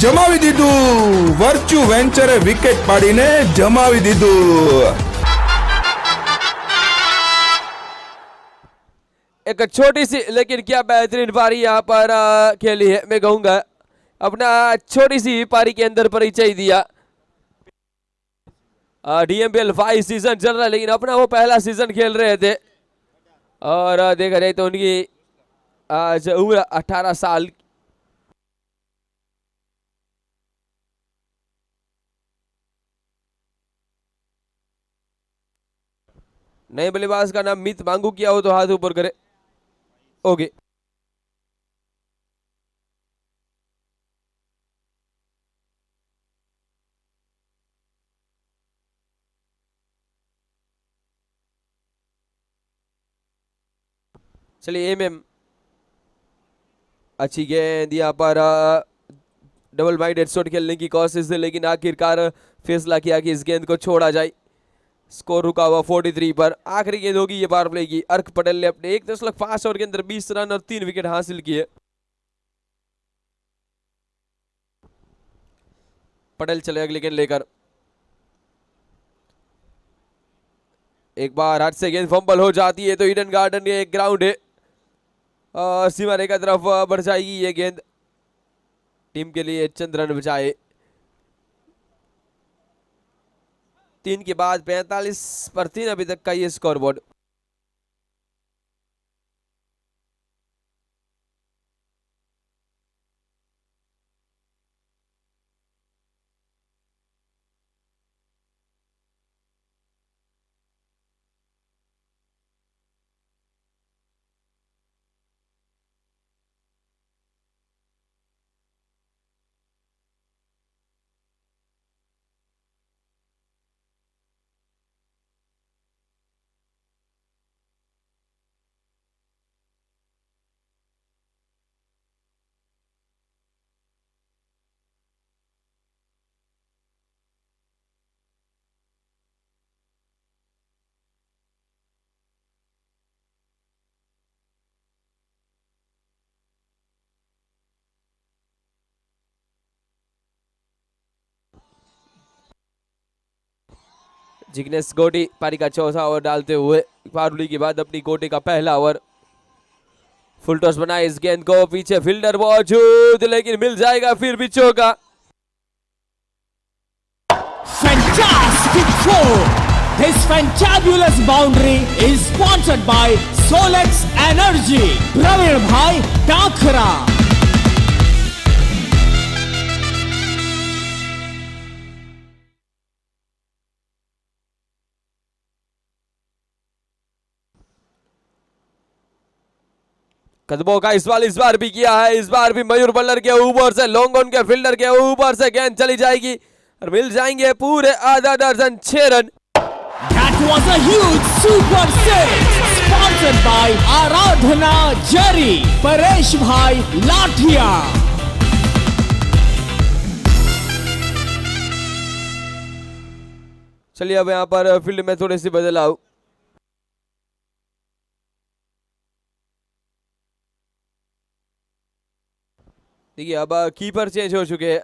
જમાવી દીધું. Virtue વેન્ચરે wicket પાડીને જમાવી દીધું. एक छोटी सी लेकिन क्या बेहतरीन पारी यहाँ पर खेली है. मैं कहूंगा अपना छोटी सी पारी के अंदर परिचय दिया. DMPL 5 सीजन चल रहा है लेकिन अपना वो पहला सीजन खेल रहे थे और देखा जाए तो उनकी आज उम्र 18 साल. नए बल्लेबाज का नाम मित मांगू किया हो तो हाथ ऊपर करे. ओके. चलिए एमएम अच्छी गेंद यहाँ पर डबल माइंडेड शॉट खेलने की कोशिश है लेकिन आखिरकार फैसला किया कि इस गेंद को छोड़ा जाए. स्कोर रुका हुआ 43 पर. आखिरी गेंद होगी ये पावर प्ले की. अर्क पटेल ने अपने 1.5 ओवर के अंदर 20 रन और 3 विकेट हासिल किए. पटेल चले अगली गेंद लेकर. एक बार हाथ से गेंद फंबल हो जाती है तो ईडन गार्डन के एक ग्राउंड है सीमा रेखा तरफ बढ़ जाएगी ये गेंद. टीम के लिए चंद रन बचाए. 3 के बाद 45 पर 3 अभी तक का ये स्कोर बोर्ड. जिग्नेश गोटी पारी का चौथा ओवर डालते हुए पारुली के बाद अपनी कोटे का पहला ओवर. फुल टॉस बनाए इस गेंद को. पीछे फील्डर मौजूद लेकिन मिल जाएगा फिर भी चौका. Fantastic four! This fantabulous boundary is sponsored by Solex Energy. Praveen Bhai Dakhra. कदमों का इस बार भी किया है. इस बार भी मयूर बल्लर के ऊपर से लॉन्ग ऑन के फील्डर के ऊपर से गेंद चली जाएगी और मिल जाएंगे पूरे आधा दर्जन 6 run. That was a huge super six sponsored by Aradhana Jari. Paresh Bhai Lathia. चलिए अब यहाँ पर फील्ड में थोड़ी सी बदलाव. देखिए अब कीपर चेंज हो चुके हैं.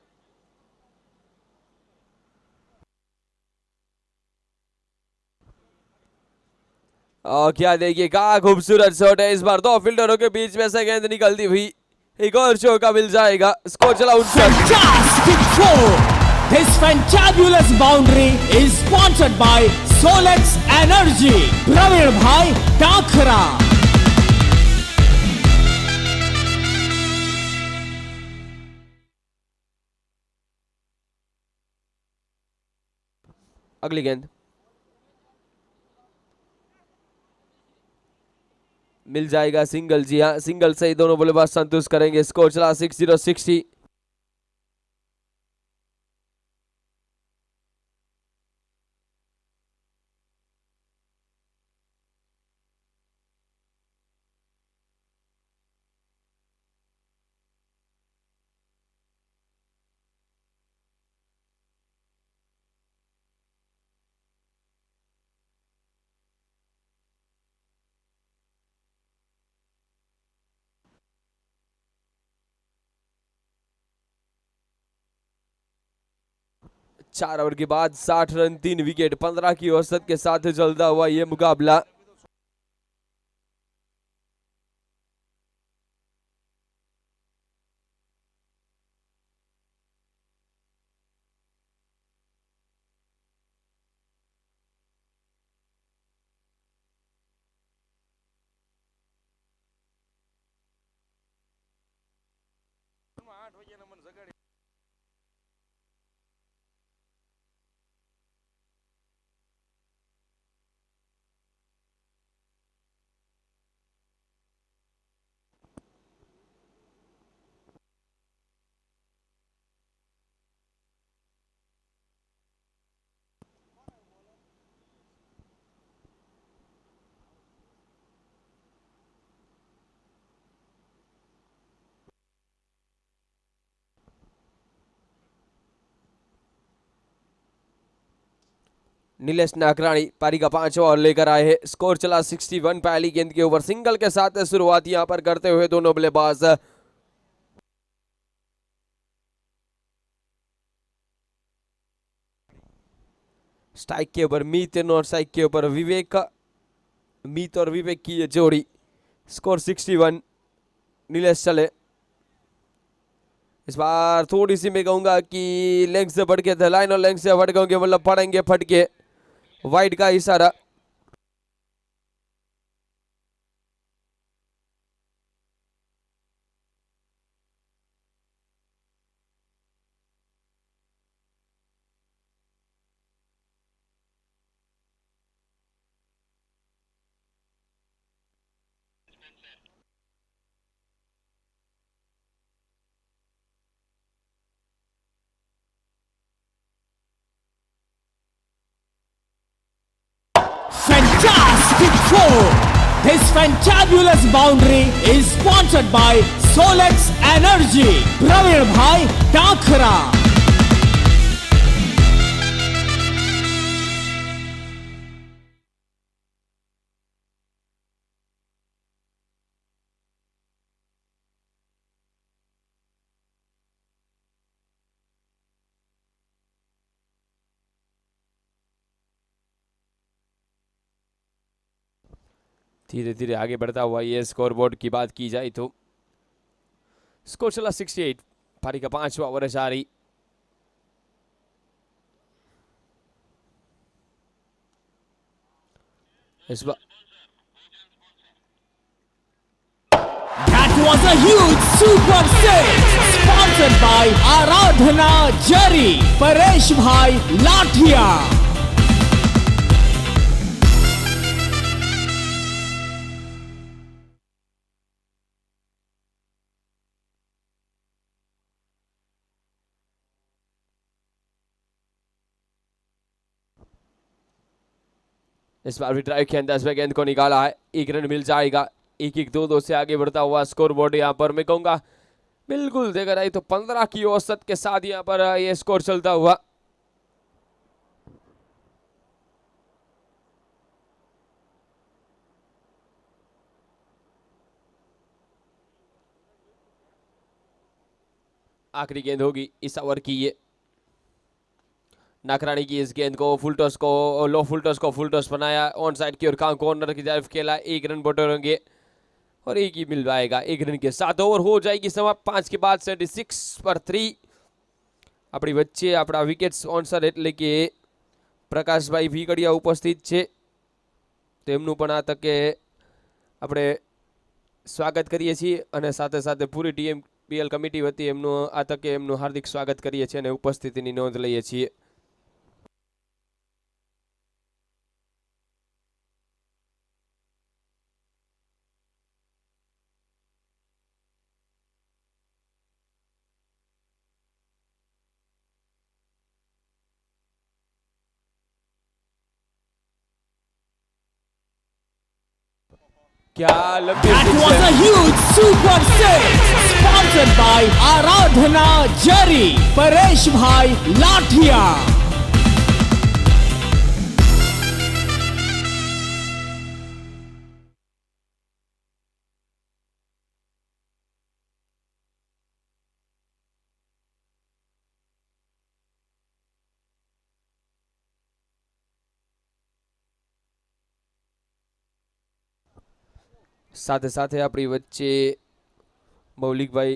और क्या देखिए क्या खूबसूरत शॉट है. इस बार 2 फील्डरों के बीच में से गेंद निकलती हुई एक और चौका मिल जाएगा. स्कोर चला 59. Fantastic four! This fantabulous boundary is sponsored by Solex Energy. Praveen Bhai Dakhra. अगली गेंद मिल जाएगा सिंगल. जी हाँ सिंगल से ही दोनों बल्लेबाज संतुष्ट करेंगे. स्कोर चला 60-60. 4 ओवर के बाद 60 रन 3 विकेट 15 की औसत के साथ चलता हुआ ये मुकाबला। नीलेश नागराणी पारी का 5वां ओवर लेकर आए हैं। स्कोर चला 61। पहली गेंद के ऊपर सिंगल के साथ शुरुआत यहां पर करते हुए दोनों बल्लेबाज। स्ट्राइक के ऊपर मीत और स्ट्राइक के ऊपर विवेक। मीत और विवेक की ये जोड़ी। स्कोर 61। नीलेश चले। इस बार थोड़ी सी मैं कहूंगा कि लेग से फटके थे, लाइन और लेग से फटके होंगे, मतलब पड़ेंगे फटके। वाइड का इशारा। Fantastic four! This fantabulous boundary is sponsored by Solex Energy. Praveen Bhai Dakhra. धीरे धीरे आगे बढ़ता हुआ ये स्कोरबोर्ड की बात की जाए तो स्कोर चला 68। पारी का 5वां ओवर जारी। इस बार That was a huge super six sponsored by Aradhana Jari. Paresh Bhai Lathia. इस बार भी ड्राइव के अंदाज में गेंद को निकाला है। एक रन मिल जाएगा। 1-1 2-2 से आगे बढ़ता हुआ स्कोरबोर्ड यहाँ पर मैं कहूंगा बिल्कुल देखा जाए तो 15 की औसत के साथ यहाँ पर ये स्कोर चलता हुआ। आखिरी गेंद होगी इस ओवर की ये। नाकरानी की इस गेंद को फुल टॉस को लो फुल टॉस को फुल टॉस बनाया। ऑन साइड की ओर कॉर्नर की तरफ खेला। 1 रन बटोरेंगे और 1 ही मिल जाएगा। 1 रन के साथ ओवर हो जाएगी समाप्त। 5 के बाद 76 पर 3 अपनी वच्चे अपना विकेट्स ऑनसर એટલે કે પ્રકાશભાઈ ભીકડિયા ઉપસ્થિત છે, તેમનું પણ આ તકે આપણે સ્વાગત કરીએ છીએ અને સાથે સાથે પૂરી ટીએમપીએલ કમિટી વતી એમનું આ તકે એમનું હાર્દિક સ્વાગત કરીએ છીએ અને ઉપસ્થિતિની નોંધ લઈએ છીએ। क्या लंबी That six was है। a huge super six sponsored by Aradhana Jari. Paresh Bhai Lathia. સાથે સાથે આપણી વચ્ચે મૌલિકભાઈ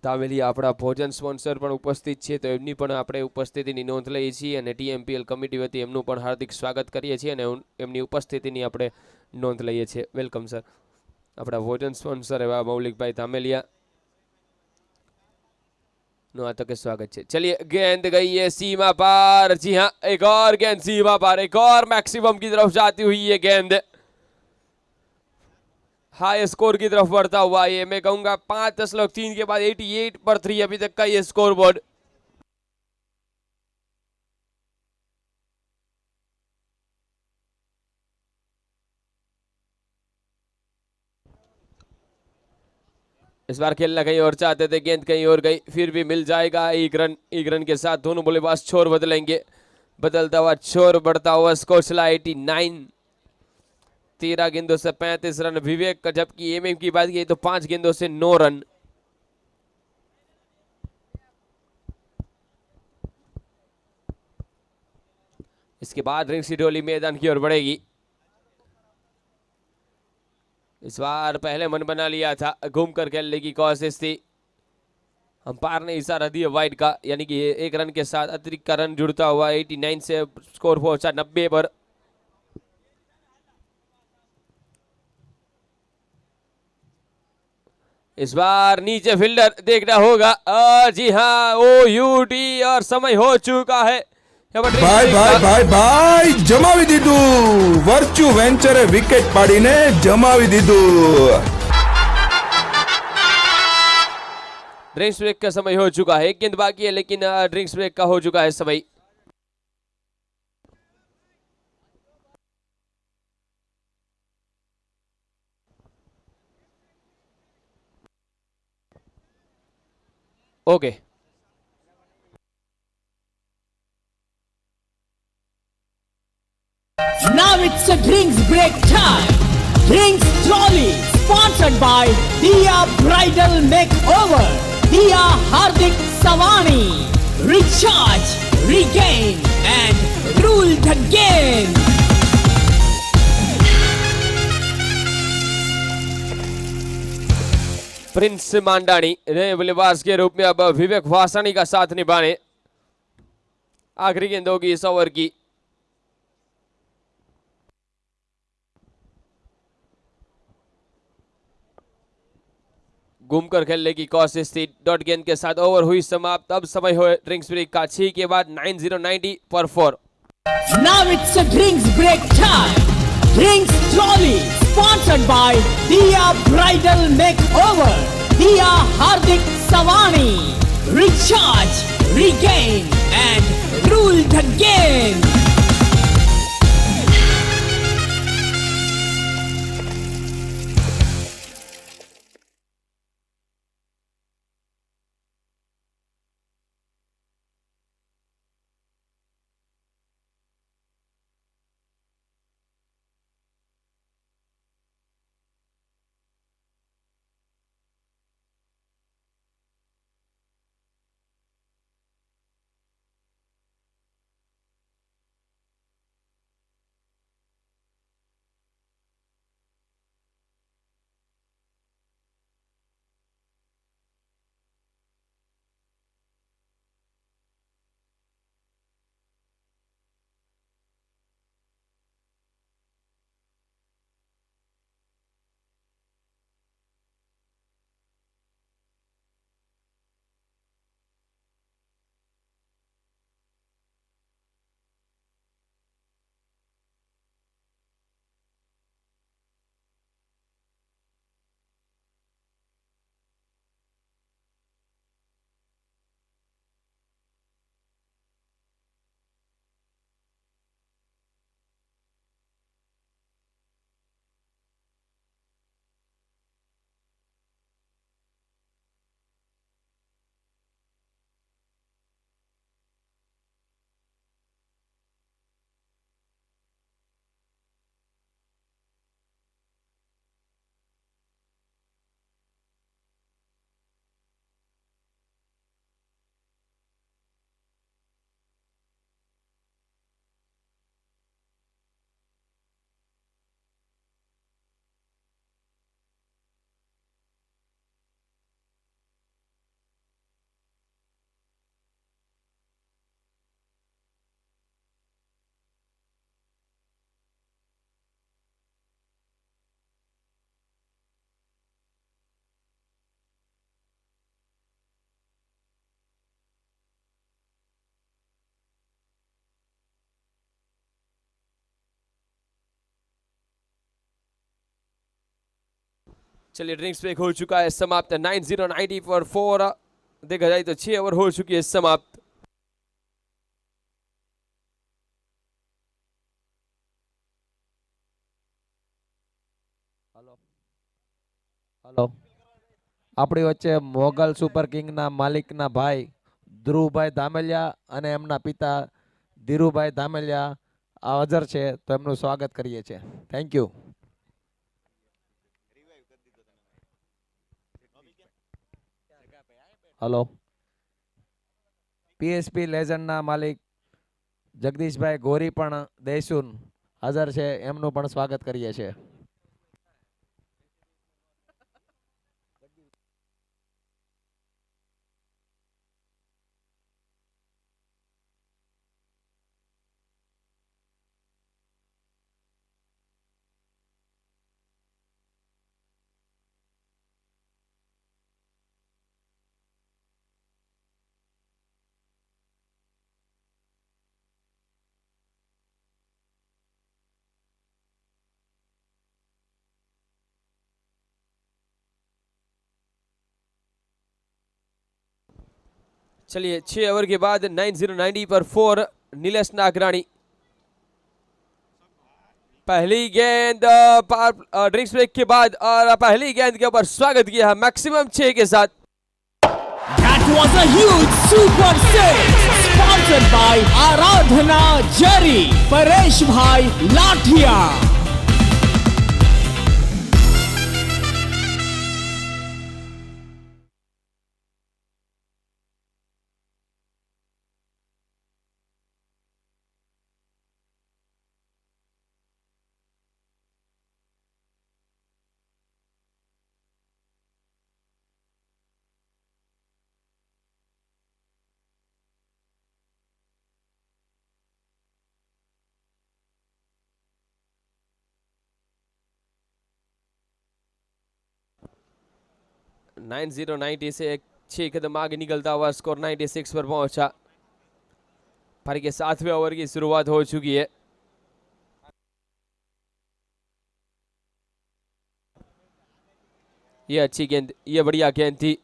ધામેલિયા આપણા ભોજન સ્પોન્સર પણ ઉપસ્થિત છે, તો એમની પણ આપણે ઉપસ્થિતિની નોંધ લઈએ છીએ અને TMPL કમિટી વતી એમનું પણ હાર્દિક સ્વાગત કરીએ છીએ અને એમની ઉપસ્થિતિની આપણે નોંધ લઈએ છીએ. Welcome sir. આપણા ભોજન સ્પોન્સર એવા મૌલિકભાઈ ધામેલિયા नो आता के स्वागत है. चलिए गेंद गई है सीमा पार. जी हाँ, एक और गेंद सीमा पार, एक और मैक्सिमम की तरफ जाती हुई ये गेंद हाई स्कोर की तरफ बढ़ता हुआ. ये मैं कहूंगा 5-3 के बाद 88 पर 3 अभी तक का ये स्कोर बोर्ड. इस बार खेलना कहीं और चाहते थे, गेंद कहीं और गई, फिर भी मिल जाएगा एक रन. एक रन के साथ दोनों बल्लेबाज छोर बदलेंगे. बदलता हुआ छोर, बढ़ता हुआ स्कोर चला 89. 13 गेंदों से 35 रन विवेक का, जबकि एमएम की बात की तो 5 गेंदों से 9 रन. इसके बाद रिंग सिडोली मैदान की ओर बढ़ेगी. इस बार पहले मन बना लिया था, घूम कर खेलने की कोशिश थी. अंपायर ने इशारा दिया वाइड का, यानी कि एक रन के साथ अतिरिक्त का रन जुड़ता हुआ 89 से स्कोर पहुंचा 90 पर. इस बार नीचे फील्डर देखना होगा. जी हाँ, OUT और समय हो चुका है. ભાઈ ભાઈ ભાઈ ભાઈ જમાવી દીધું. વર્ચ્યુ વેન્ચરે વિકેટ પાડીને જમાવી દીધું. ड्रिंक्स ब्रेक का समय हो चुका है. एक गेंद बाकी है, लेकिन ड्रिंक्स ब्रेक का हो चुका है समय. Okay. Now it's a drinks break time. Drinks Trolley, sponsored by Dia Bridal Makeover. Dia Hardik Savani. Recharge, regain, and rule the game. Prince Mandani नए बल्लेबाज के रूप में अब विवेक वासानी का साथ निभाने. आखिरी गेंद होगी इस ओवर की. घूमकर खेलने की कोशिश थी. डॉट गेंद के साथ ओवर हुई समाप्त. अब समय हो ड्रिंक्स ब्रेक का. 6 के बाद 90 पर 4. Now it's a drinks break time. Drinks Trolley, sponsored by Dia Bridal Makeover. Dia Hardik Savani. Recharge, regain, and rule the game. चलिए ड्रिंक्स ब्रेक हो चुका है समाप्त 90-90 पर 4 देखा जाए तो 6 ओवर हो चुकी है समाप्त। હલો આપણી વચ્ચે મોગલ સુપર કિંગના માલિકના ભાઈ ધ્રુવભાઈ ધામેલિયા અને એમના પિતા ધીરુભાઈ ધામેલિયા આ હાજર છે તો એમનું સ્વાગત કરીએ છીએ. Thank you. હલો પીએસપી લેજન્ડના માલિક જગદીશભાઈ ગોરી પણ દેસુન હાજર છે એમનું પણ સ્વાગત કરીએ છીએ. चलिए 6 ओवर के बाद 90-90 पर 4 नीलेश नागराणी। पहली गेंद ड्रिंक्स ब्रेक के बाद और पहली गेंद के ऊपर स्वागत किया है मैक्सिमम 6 के साथ। That was a huge super six, sponsored by Aradhana Jari, Paresh Bhai Lathia. Nine 90 से 6 कदम आगे निकलता हुआ स्कोर 96 पर पहुंचा। पारी के 7वें ओवर की शुरुआत हो चुकी है। ये अच्छी गेंद, ये बढ़िया गेंद थी।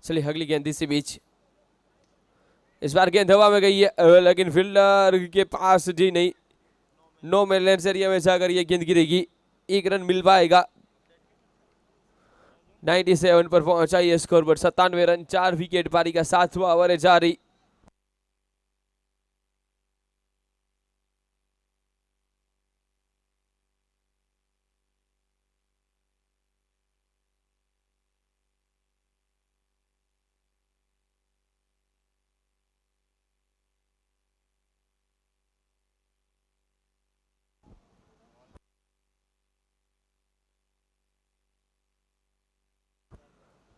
चलिए अगली गेंद इसी बीच, इस बार गेंद हवा में गई है लेकिन फील्डर के पास जी नहीं। नो मैलेंस एरिया में जाकर ये गेंद गिरेगी, 1 रन मिल पाएगा। 97 पर पहुंचा ये स्कोर बोर्ड, 97 रन 4 विकेट। पारी का 7वां ओवर है जारी।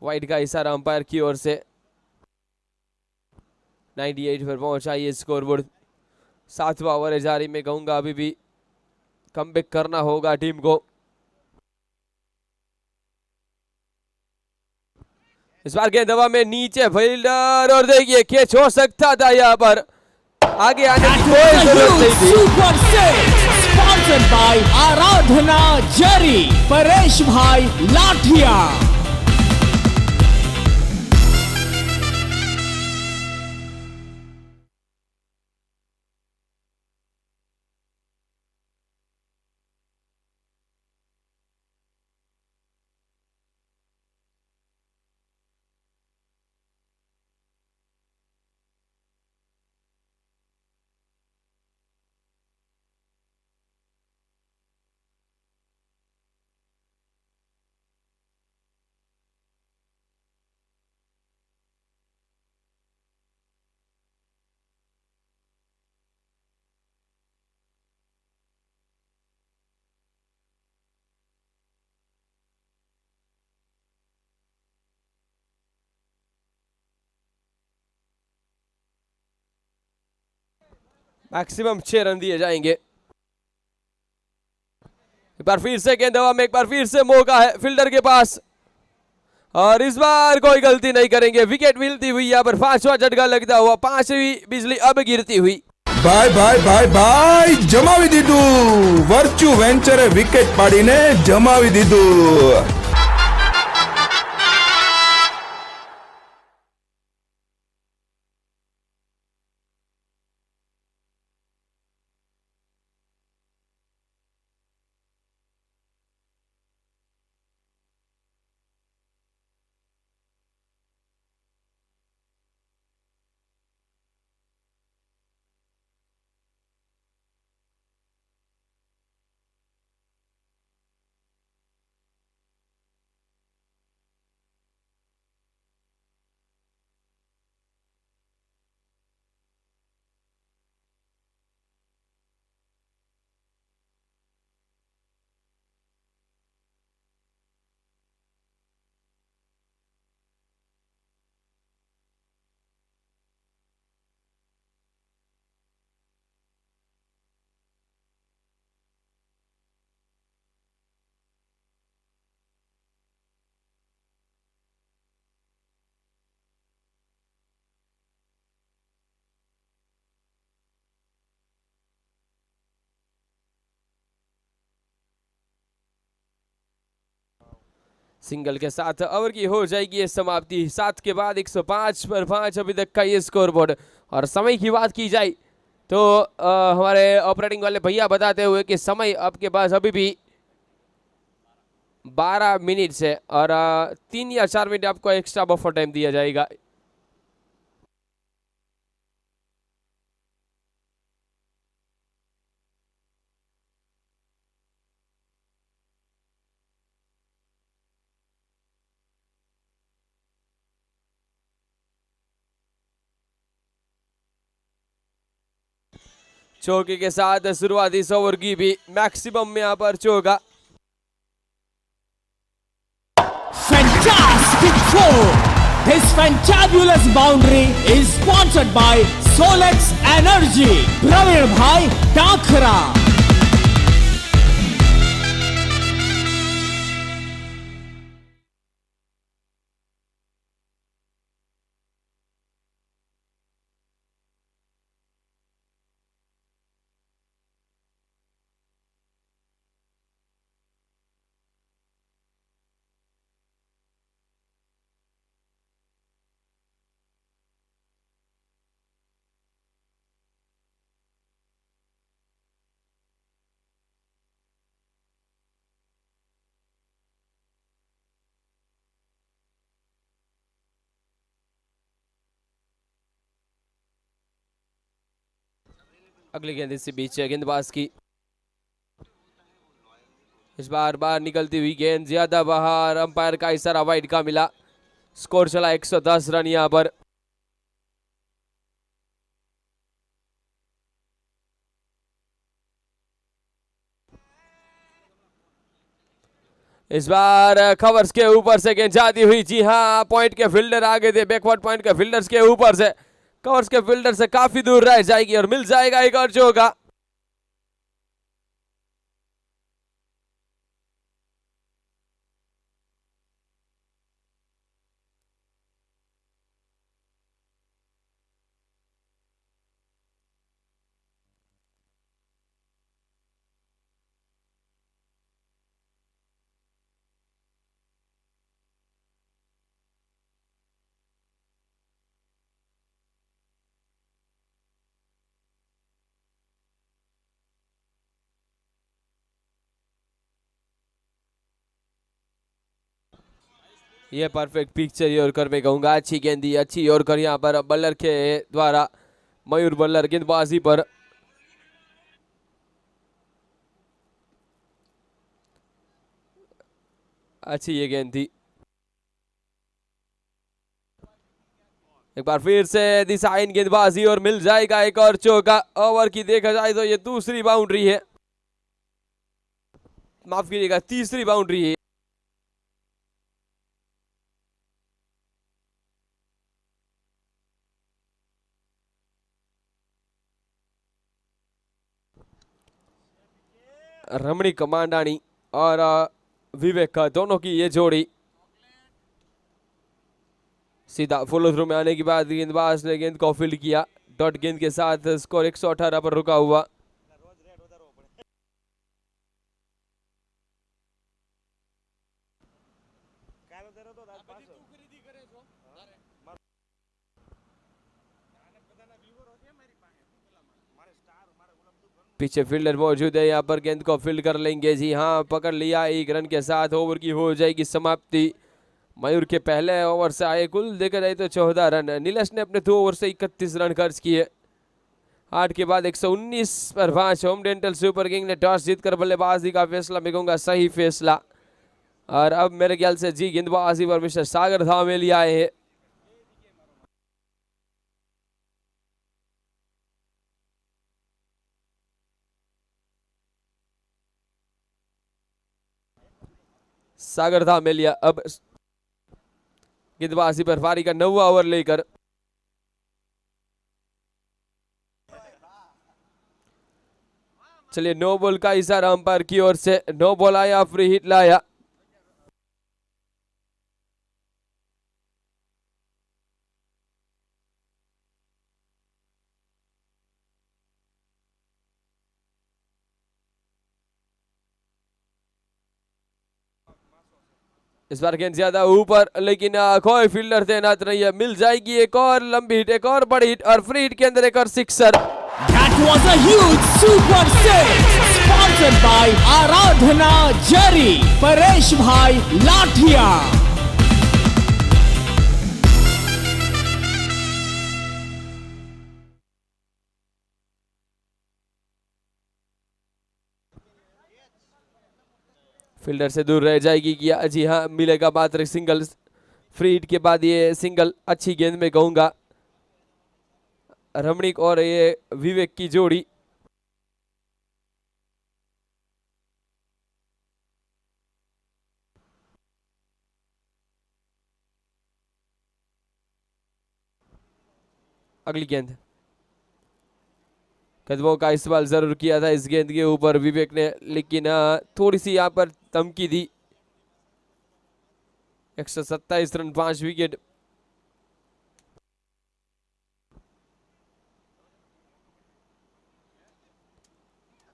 वाइड का इशारा अंपायर की ओर से। 98 पर पहुंचा ये स्कोर बोर्ड, 7वां ओवर है जारी। मैं कहूंगा अभी भी कमबैक करना होगा टीम को। इस बार गेंद हवा में नीचे, फील्डर और देखिए कैच हो सकता था यहाँ पर, आगे आने की कोई जरूरत नहीं थी। Super six, sponsored by Aradhana Jari, Paresh Bhai Lathia. Maximum 6 run दिए जाएंगे। एक बार फिर से गेंद हवा में, एक बार फिर से मौका है फील्डर के पास और इस बार कोई गलती नहीं करेंगे। विकेट मिलती हुई यहाँ पर 5वां झटका लगता हुआ, 5वीं बिजली अब गिरती हुई। ભાઈ ભાઈ ભાઈ ભાઈ જમાવી દીધું વર્ચ્યુ વેન્ચરે વિકેટ પાડીને જમાવી દીધું। सिंगल के साथ ओवर की हो जाएगी ये समाप्ति। 7 के बाद 105 पर 5 अभी तक का ये स्कोर बोर्ड। और समय की बात की जाए तो हमारे ऑपरेटिंग वाले भैया बताते हुए कि समय आपके पास अभी भी 12 मिनट है और 3 या 4 मिनट आपको एक्स्ट्रा बफर टाइम दिया जाएगा। चौके के साथ शुरुआती इस ओवर की भी मैक्सिमम में यहाँ पर चौका। Fantastic four! This fantabulous boundary is sponsored by Solex Energy. Praveen Bhai Takhra. अगली गेंद इसी बीच है गेंदबाज की। इस बार बाहर निकलती हुई गेंद ज्यादा बाहर, अंपायर का इशारा वाइड का मिला। स्कोर चला 110 रन यहां पर। इस बार कवर्स के ऊपर से गेंद जाती हुई, जी हां पॉइंट के फील्डर आगे थे, बैकवर्ड पॉइंट के फील्डर्स के ऊपर से, कवर्स के फील्डर से काफी दूर रह जाएगी और मिल जाएगा एक और चौका। ये परफेक्ट पिक्चर यॉर्कर में कहूंगा। अच्छी गेंदी, अच्छी यॉर्कर यहाँ पर बल्लर के द्वारा, मयूर बल्लर गेंदबाजी पर। अच्छी ये गेंद थी। एक बार फिर से दिशाहीन गेंदबाजी और मिल जाएगा एक और चौका। ओवर की देखा जाए तो ये दूसरी बाउंड्री है, माफ कीजिएगा तीसरी बाउंड्री है। रमणी कमांडानी और विवेक दोनों की ये जोड़ी। सीधा फॉलो थ्रू में आने के बाद गेंदबाज ने गेंद को फील्ड किया। डॉट गेंद के साथ स्कोर 118 पर रुका हुआ। पीछे फील्डर मौजूद है, यहाँ पर गेंद को फील्ड कर लेंगे। जी हाँ, पकड़ लिया। एक रन के साथ ओवर की हो जाएगी समाप्ति। मयूर के पहले ओवर से आए कुल देखा जाए तो 14 रन। नीलेश ने अपने 2 ओवर से 31 रन खर्च किए। 8 के बाद 119 पर 5। होम डेंटल सुपर किंग ने टॉस जीतकर बल्लेबाजी का फैसला, मैं कहूंगा सही फैसला। और अब मेरे ख्याल से जी गेंदबाजी पर मिस्टर सागर धामेली आए हैं। सागर धामेलिया अब गेंदबाजी पर पारी का 9वां ओवर लेकर। चलिए, नो बॉल का इशारा अंपायर की ओर से। नो बॉल आया, फ्री हिट लाया। इस बार गेंद ज्यादा ऊपर, लेकिन कोई फील्डर तैनात नहीं है। मिल जाएगी एक और लंबी हिट, एक और बड़ी हिट, और फ्री हिट के अंदर एक और sixer. That was a huge super six, sponsored by Aradhana Jari, Paresh Bhai Lathia. Fielder से दूर रह जाएगी क्या? जी हाँ, मिलेगा मात्र सिंगल। फ्री हिट के बाद ये सिंगल अच्छी गेंद में कहूंगा। रमणीक और ये विवेक की जोड़ी। अगली गेंद, कदमों का इस्तेमाल जरूर किया था इस गेंद के ऊपर विवेक ने, लेकिन थोड़ी सी यहां पर धमकी दी। 127 रन, 5 विकेट।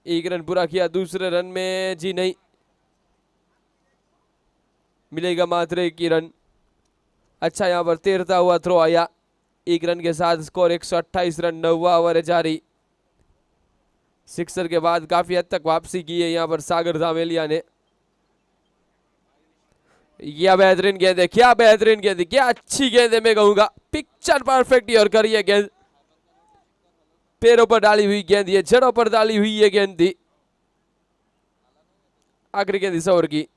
एक रन पूरा किया दूसरे रन में। जी नहीं, मिलेगा मात्र 1 ही रन। अच्छा, यहां पर तैरता हुआ थ्रो आया। 1 रन के साथ स्कोर 128 रन। 9वां ओवर है जारी। सिक्सर के बाद काफी हद तक वापसी की है यहां पर सागर धामेलिया ने। क्या बेहतरीन गेंद है, क्या बेहतरीन गेंद है, क्या अच्छी गेंद है, मैं कहूंगा पिक्चर परफेक्ट और करिए गेंद। पैरों पर डाली हुई गेंद, ये जड़ों पर डाली हुई ये गेंद थी। आखिरी गेंद इस ओवर की।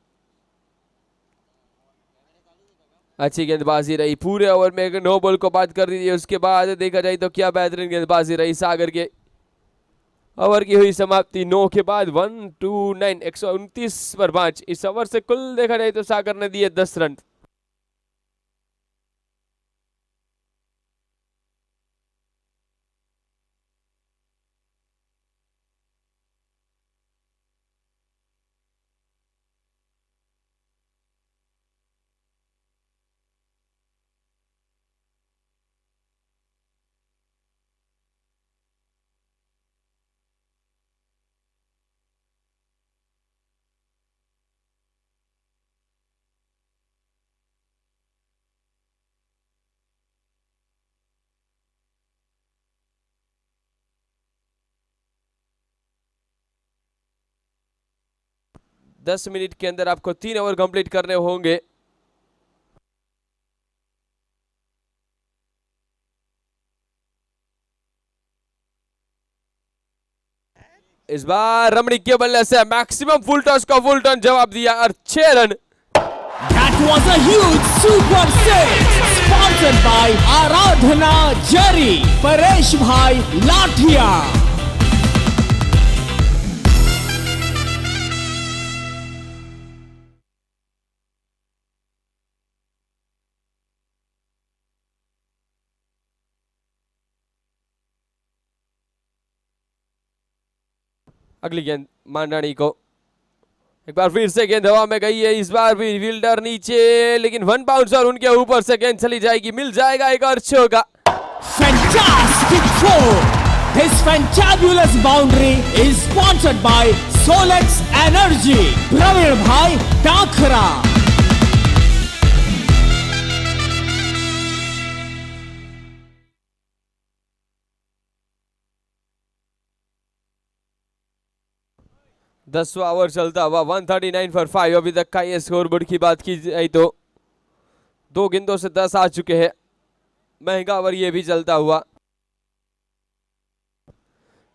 अच्छी गेंदबाजी रही पूरे ओवर में। नो बॉल को बात कर दी, उसके बाद देखा जाए तो क्या बेहतरीन गेंदबाजी रही सागर के। ओवर की हुई समाप्ति 9 के बाद 129, 129 पर 5। इस ओवर से कुल देखा जाए तो सागर ने दिए 10 रन। दस मिनट के अंदर आपको 3 ओवर कंप्लीट करने होंगे। इस बार रमणीक के बल्ले से मैक्सिमम फुल टॉस का फुल टर्न जवाब दिया और 6 run. That was a huge super six, sponsored by Aradhana Jari, Paresh Bhai Lathia. अगली गेंद मांडानी को। एक बार फिर से गेंद हवा में गई है, इस बार भी फील्डर नीचे, लेकिन 1 बाउंसर उनके ऊपर से गेंद चली जाएगी, मिल जाएगा एक और चौका। Fantastic four! This fantabulous boundary is sponsored by Solex Energy. Praveen Bhai Takhra. दसवां ओवर चलता हुआ 139 फॉर 5। अभी तक का ये स्कोरबोर्ड की बात की जाए तो 2 गेंदों से 10 आ चुके हैं। महंगा ओवर ये भी चलता हुआ।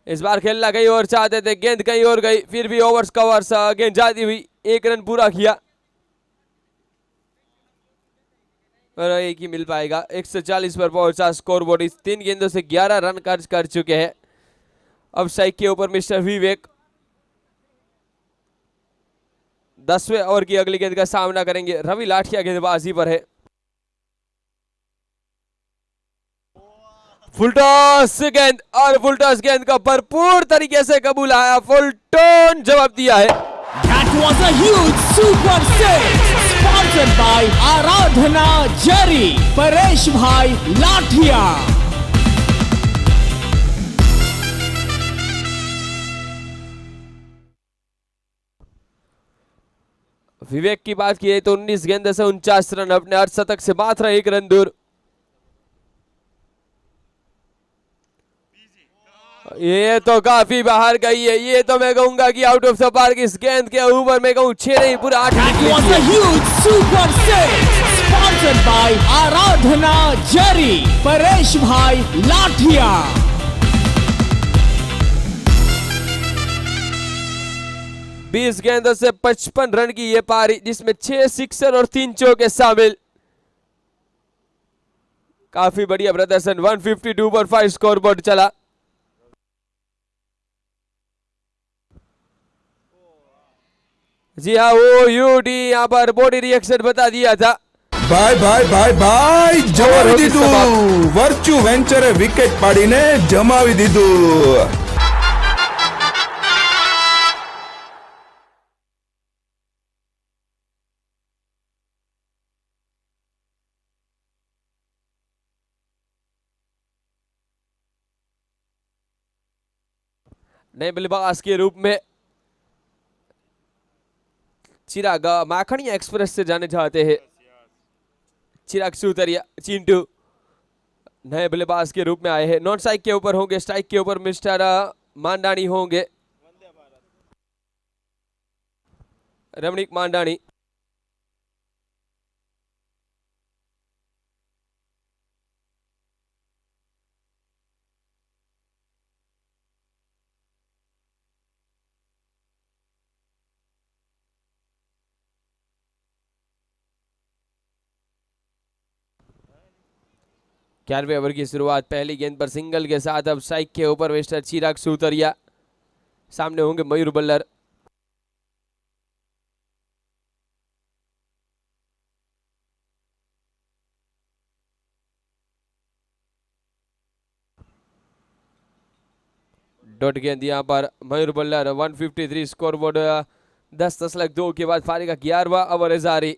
इस बार खेलना कहीं और चाहते थे, गेंद कहीं और गई, फिर भी ओवर्स कवर्स गेंद जाती हुई 1 रन पूरा किया और एक ही मिल पाएगा। 140 पर पहुंचा स्कोरबोर्ड। इस 3 गेंदों से 11 रन खर्च कर चुके हैं। अब स्ट्राइक के ऊपर मिस्टर विवेक 10वें ओवर की अगली गेंद का सामना करेंगे। रवि लाठिया गेंदबाजी पर है। फुलटॉस गेंद और फुलटॉस गेंद का भरपूर तरीके से कबूल आया, फुलटॉन जवाब दिया है। That was a huge super six, sponsored by Aradhana Jari, Paresh Bhai Lathia. विवेक की बात की तो 19 गेंद से 49 रन, अपने अर्धशतक से मात्र 1 रन दूर। ये तो काफी बाहर गई है, ये तो मैं कहूंगा कि आउट ऑफ द पार्क। इस गेंद के ऊपर मैं कहूं 6 नहीं पूरा 8 That was a huge super six, sponsored by Aradhana Jari, Paresh Bhai Lathia. 20 गेंदों से 55 रन की ये पारी, जिसमें 6 सिक्सर और 3 चौके शामिल। काफी बढ़िया प्रदर्शन। 152 पर 5 स्कोरबोर्ड चला। जी हाँ, वो यूडी यहाँ पर बॉडी रिएक्शन बता दिया था। ભાઈ ભાઈ ભાઈ ભાઈ જમાવી દીધું, વર્ચ્યુ વેન્ચરે વિકેટ પાડીને જમાવી દીધું। नए बल्लेबाज के रूप में चिराग माखनिया एक्सप्रेस से जाने चाहते हैं चिराग सूतरिया चिंटू नए बल्लेबाज के रूप में आए हैं। नॉन स्ट्राइक के ऊपर होंगे, स्ट्राइक के ऊपर मिस्टर मांडानी होंगे, रमणीक मांडानी। ग्यारहवें ओवर की शुरुआत पहली गेंद पर सिंगल के साथ। अब स्ट्राइक के ऊपर मिस्टर चिराग सूतरिया, सामने होंगे मयूर बल्लर। डॉट गेंद यहां पर मयूर बल्लर। 153 स्कोरबोर्ड। 10.2 के बाद पारी का 11वां ओवर जारी।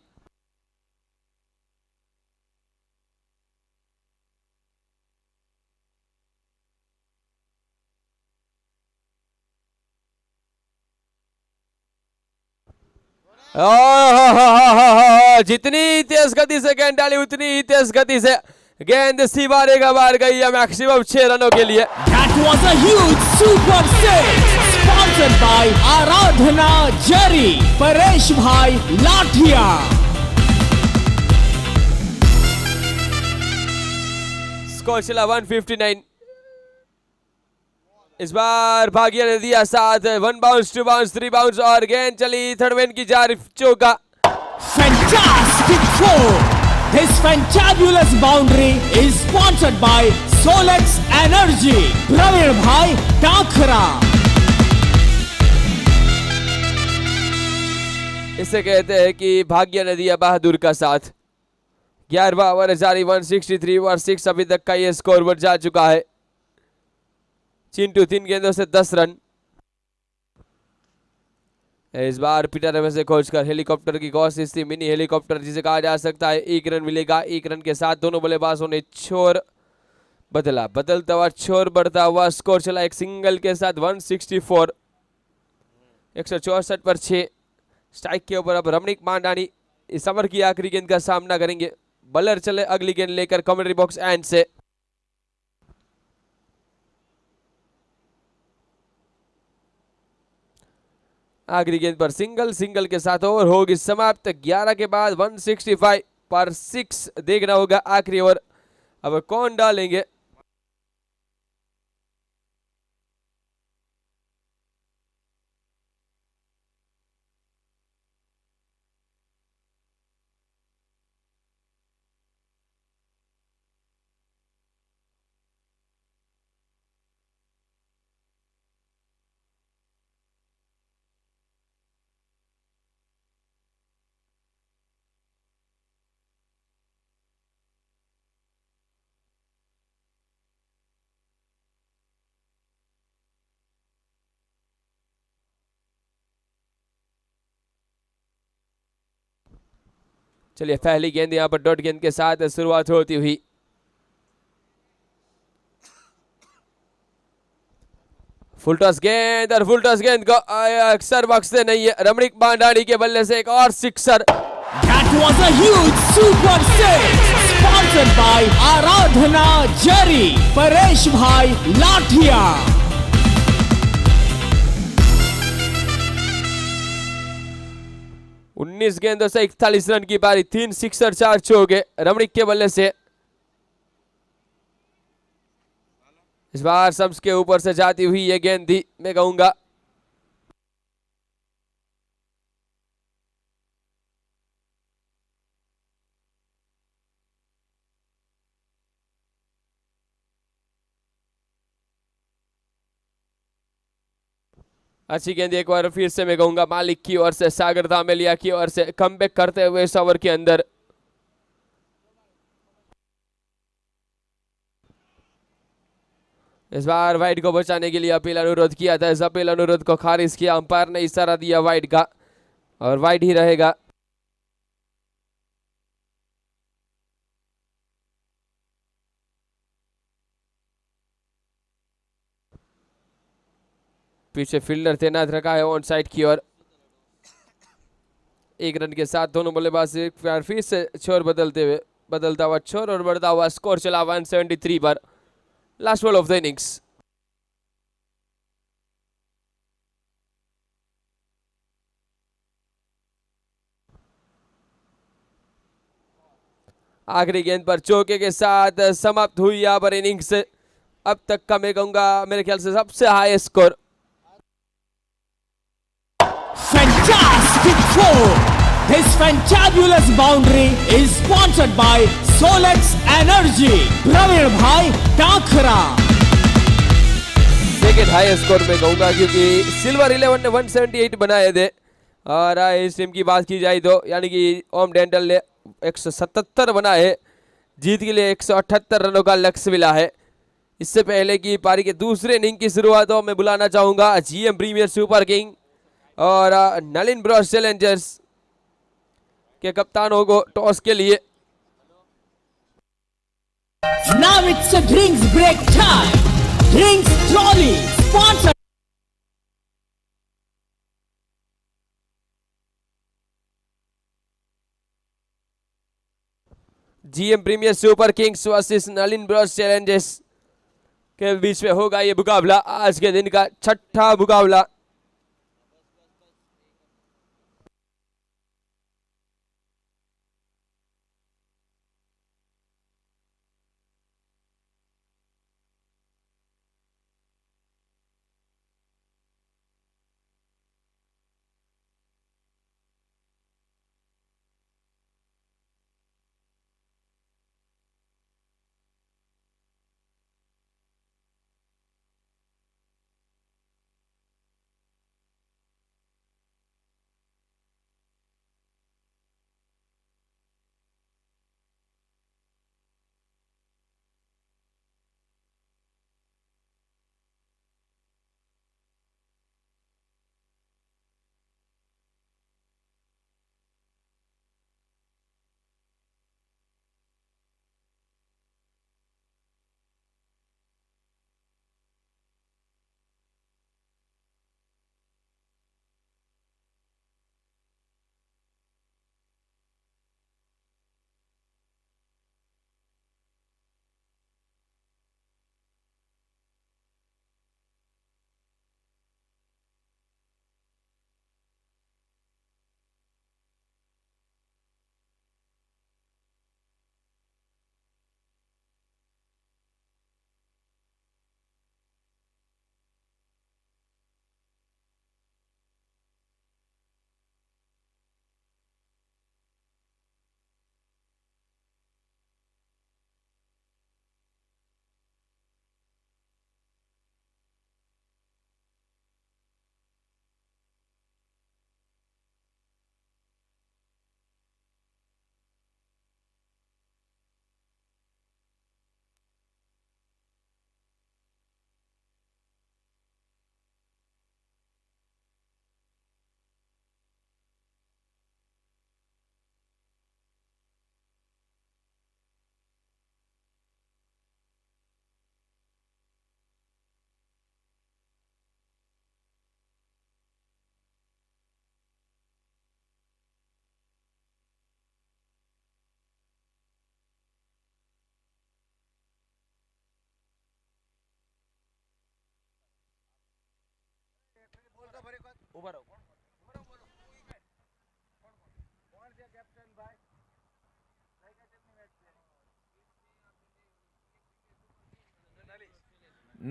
जितनी तेज गति से गेंद डाली उतनी ही तेज गति से गेंद सीवारे का बाहर गई है, मैक्सिमम 6 रनों के लिए। That was a huge super six, sponsored by Aradhana Jari, Paresh Bhai Lathia. Score चला 159। इस बार भागिया ने दिया साथ। 1 बाउंस, 2 बाउंस, 3 बाउंस और गेंद चली थर्ड मैन की जारी चौका। Fantastic four! This fantabulous boundary is sponsored by Solex Energy. Praveen Bhai Takhra. इसे कहते हैं कि भाग्य ने दिया बहादुर का साथ। 11वां ओवर जारी। 163 और 6 अभी तक का ये स्कोर जा चुका है। चिंटू 3 गेंदों से 10 रन। इस बार पीटर में से खोजकर हेलीकॉप्टर की कोशिश थी, मिनी हेलीकॉप्टर जिसे कहा जा सकता है। 1 रन मिलेगा। 1 रन के साथ दोनों बल्लेबाजों ने छोर बदला, बदलता हुआ छोर बढ़ता हुआ स्कोर चला एक सिंगल के साथ 164, 164 पर 6। स्ट्राइक के ऊपर अब रमणीक मांडानी इस ओवर की आखिरी गेंद का सामना करेंगे। बॉलर चले अगली गेंद लेकर कमेंट्री बॉक्स एंड से। आखिरी गेंद पर सिंगल, सिंगल के साथ ओवर होगी समाप्त। 11 के बाद 165 पर 6 देखना होगा आखिरी ओवर अब कौन डालेंगे। चलिए पहली गेंद यहां पर डॉट गेंद के साथ शुरुआत होती हुई। फुल टॉस गेंद और फुल टॉस गेंद को अक्सर बख्शते नहीं है। रमणीक मांडानी के बल्ले से एक और sixer. That was a huge super six, sponsored by Aradhana Jari, Paresh Bhai Lathia. 19 गेंदों से 41 रन की पारी, 3 सिक्सर 4 चौके रमणीक के बल्ले से। इस बार सम्स के ऊपर से जाती हुई ये गेंद थी, मैं कहूंगा। अच्छी गेंद एक बार फिर से मैं कहूंगा मालिक की ओर से, सागर धामेलिया की ओर से कमबैक करते हुए इस ओवर के अंदर। इस बार वाइड को बचाने के लिए अपील अनुरोध किया था, इस अपील अनुरोध को खारिज किया अंपायर ने, इशारा दिया वाइड का और वाइड ही रहेगा। पीछे फील्डर तैनात रखा है ऑन साइड की ओर। 1 रन के साथ दोनों बल्लेबाज एक बार फिर से छोर बदलता हुआ छोर और बढ़ता हुआ स्कोर चला 173 पर। Last ball of the innings. आखिरी गेंद पर चौके के साथ समाप्त हुई यहां पर इनिंग्स। अब तक का मैं कहूंगा मेरे ख्याल से सबसे high score. Fantastic four! This fantabulous boundary is sponsored by Solex Energy, Praveen Bhai Dakhra. Second high score में कहूंगा क्योंकि सिल्वर 11 ने 178 बनाए थे और इस टीम की बात की जाए तो यानी कि ओम डेंटल ने 177 बनाए। जीत के लिए 178 रनों का लक्ष्य मिला है। इससे पहले की पारी के दूसरे इनिंग की शुरुआत हो मैं बुलाना चाहूंगा जीएम प्रीमियर सुपर किंग और नलिन ब्रॉस चैलेंजर्स के कप्तानों को टॉस के लिए। Now it's a drinks break time. Drinks Trolley, sponsored. GM premier super kings versus Nalin Bros challengers के बीच में होगा ये मुकाबला, आज के दिन का छठा मुकाबला।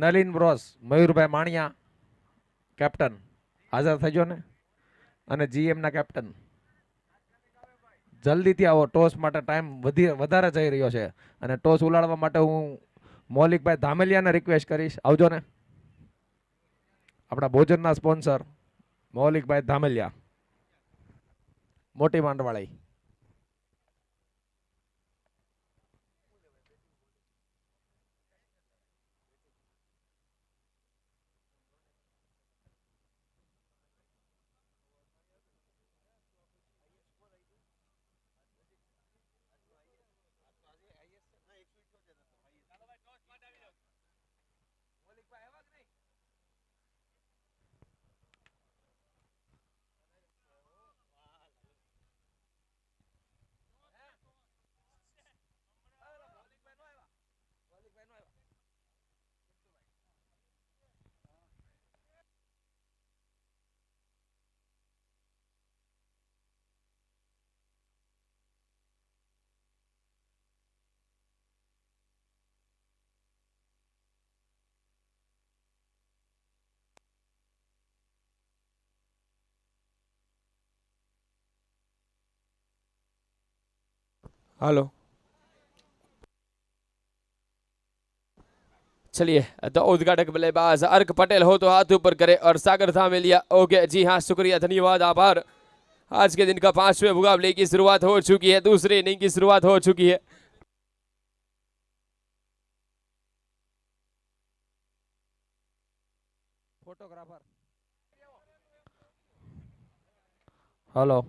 નલિન બ્રોસ મયુરભાઈ માણિયા કેપ્ટન હાજર થજો ને, અને જીએમ ના કેપ્ટન જલ્દીથી આવો. ટોસ માટે ટાઈમ વધારે જઈ રહ્યો છે, અને ટોસ ઉલાડવા માટે હું મૌલિકભાઈ ધામેલિયાને રિક્વેસ્ટ કરીશ, આવજો ને. આપણા ભોજનના સ્પોન્સર મૌલિકભાઈ ધામેલિયા, મોટી માંડવાળી. हेलो, चलिए तो उद्घाटक बल्लेबाज अर्क पटेल हो तो हाथ ऊपर करे और सागर धामेलिया। ओके जी हाँ, शुक्रिया, धन्यवाद, आभार। आज के दिन का 5वें मुकाबले की शुरुआत हो चुकी है, दूसरी इनिंग की शुरुआत हो चुकी है। फोटोग्राफर हेलो,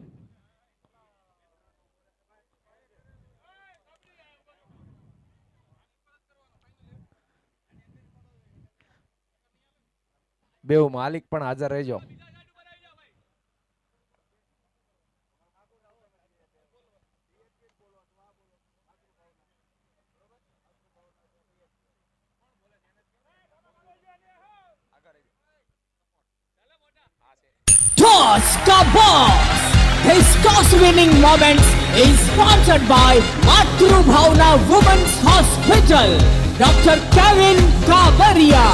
બેઉ માલિક પણ હાજર રહેજો. Toss ka boss. His toss-winning moments is sponsored by Matru Bhavna Women's Hospital. Dr. Kevin Kabaria.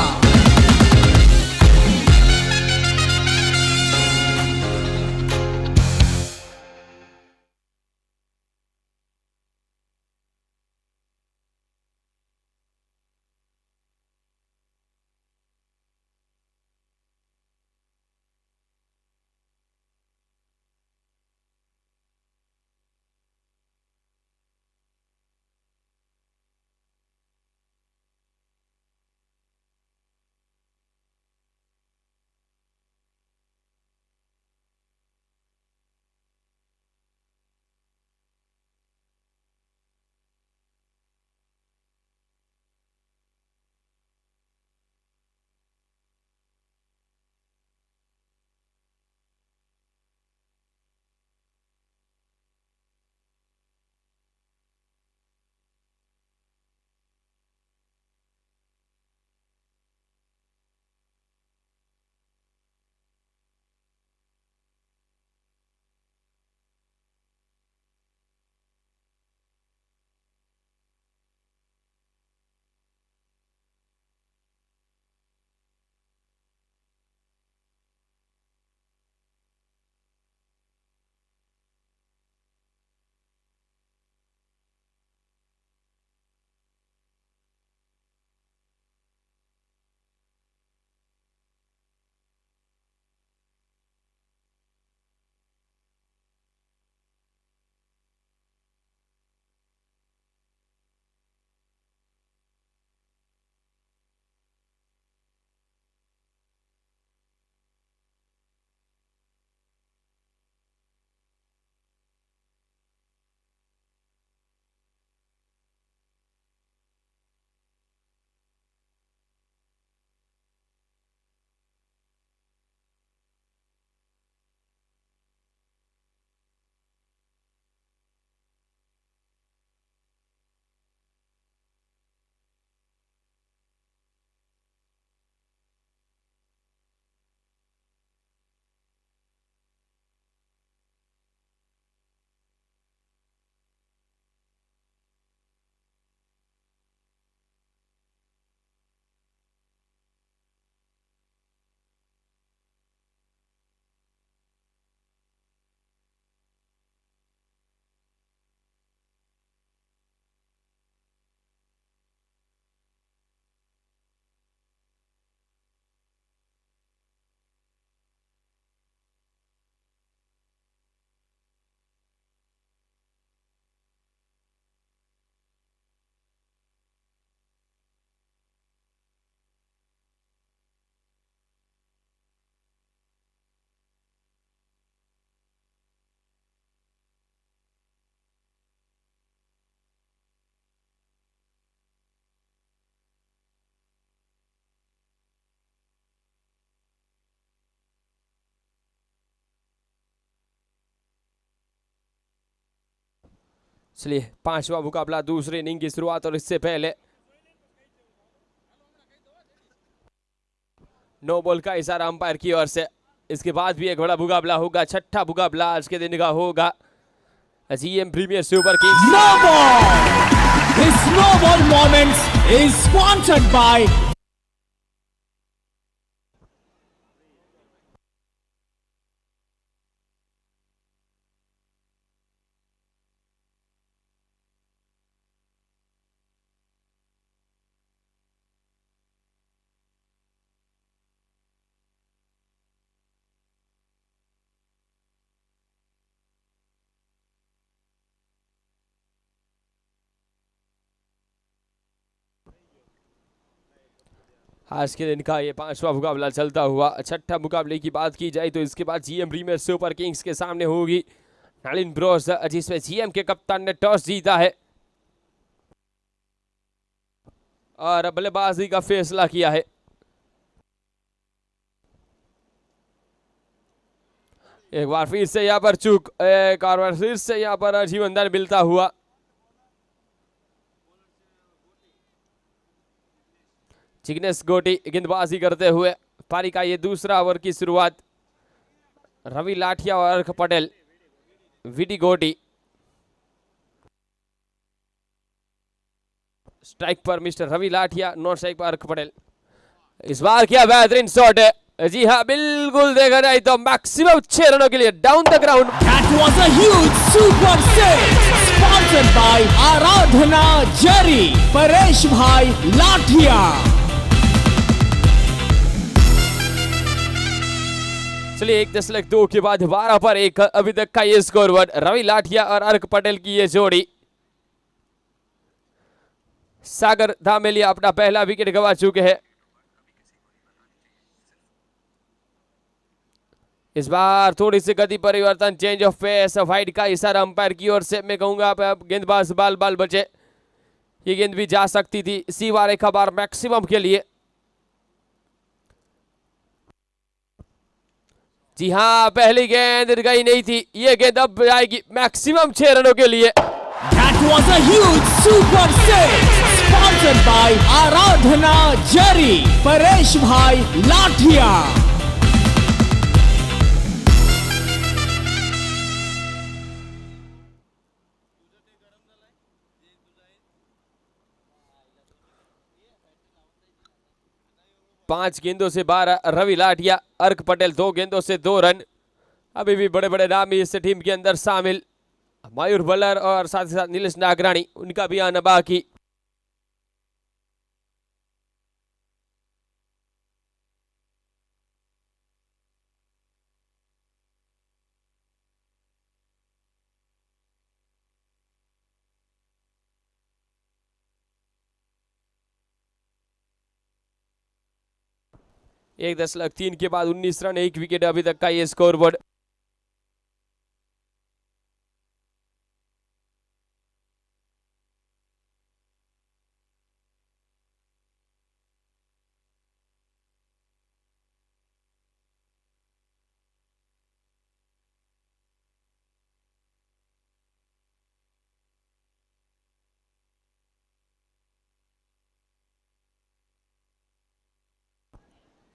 चलिए पांचवा मुकाबला दूसरी इनिंग की शुरुआत, और इससे पहले नो बॉल का इशारा अंपायर की ओर से। इसके बाद भी एक बड़ा मुकाबला होगा, छठा मुकाबला आज के दिन का होगा GM premier super kings. No ball! This no ball moments is sponsored by आज के दिन का ये पांचवा मुकाबला चलता हुआ। छठा मुकाबले की बात की जाए तो इसके बाद जीएम प्रीमियर सुपर किंग्स के सामने होगी नलिन ब्रोस, जिसमें जीएम के कप्तान ने टॉस जीता है और बल्लेबाजी का फैसला किया है। एक बार फिर से यहाँ पर चूक, एक बार फिर से यहाँ पर जीवनदान मिलता हुआ। जिग्नेश गोटी गेंदबाजी करते हुए, पारी का ये दूसरा ओवर की शुरुआत। रवि लाठिया और अर्क पटेल, विडी गोटी स्ट्राइक पर मिस्टर रवि लाठिया, नॉन स्ट्राइक पर अर्क पटेल। इस बार क्या बेहतरीन शॉट है, जी हाँ बिल्कुल देखा जाए तो मैक्सिमम 6 रनों के लिए down the ground. that was a huge super six sponsored by आराधना जरी, परेश भाई लाठिया। चलिए 1.2 के बाद 12 पर 1 अभी तक का ये स्कोरबोर्ड। रवि लाठिया और अर्क पटेल की ये जोड़ी। सागर धामेलिया अपना पहला विकेट गंवा चुके हैं। इस बार थोड़ी सी गति परिवर्तन, चेंज ऑफ पेस, वाइड का इशारा अंपायर की ओर से। मैं कहूंगा आप गेंदबाज बाल बाल बचे, ये गेंद भी जा सकती थी सीमा रेखा बार मैक्सिमम के लिए। जी हाँ पहली गेंद गई नहीं थी, ये गेंद अब जाएगी मैक्सिमम 6 रनों के लिए। That was a huge super six sponsored by आराधना जरी, परेश भाई लाठिया। पांच गेंदों से 12 रवि लाठिया, अर्क पटेल 2 गेंदों से 2 रन। अभी भी बड़े बड़े नाम इस टीम के अंदर शामिल, मयूर बल्लर और साथ ही साथ नीलेश नागराणी, उनका भी आना बाकी। एक 10,3 के बाद 19 रन, 1 विकेट अभी तक का ये स्कोरबोर्ड।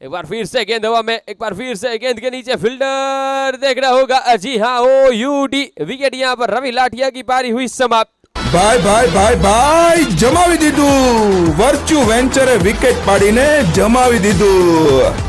एक बार फिर से गेंद हवा में, एक बार फिर से गेंद के नीचे फील्डर देखना होगा। जी हाँ ओ यूडी, विकेट यहाँ पर रवि लाठिया की पारी हुई समाप्त। ભાઈ ભાઈ ભાઈ ભાઈ જમાવી દીધું વર્ચ્યુ વેન્ચરે વિકેટ પાડીને જમાવી દીધું।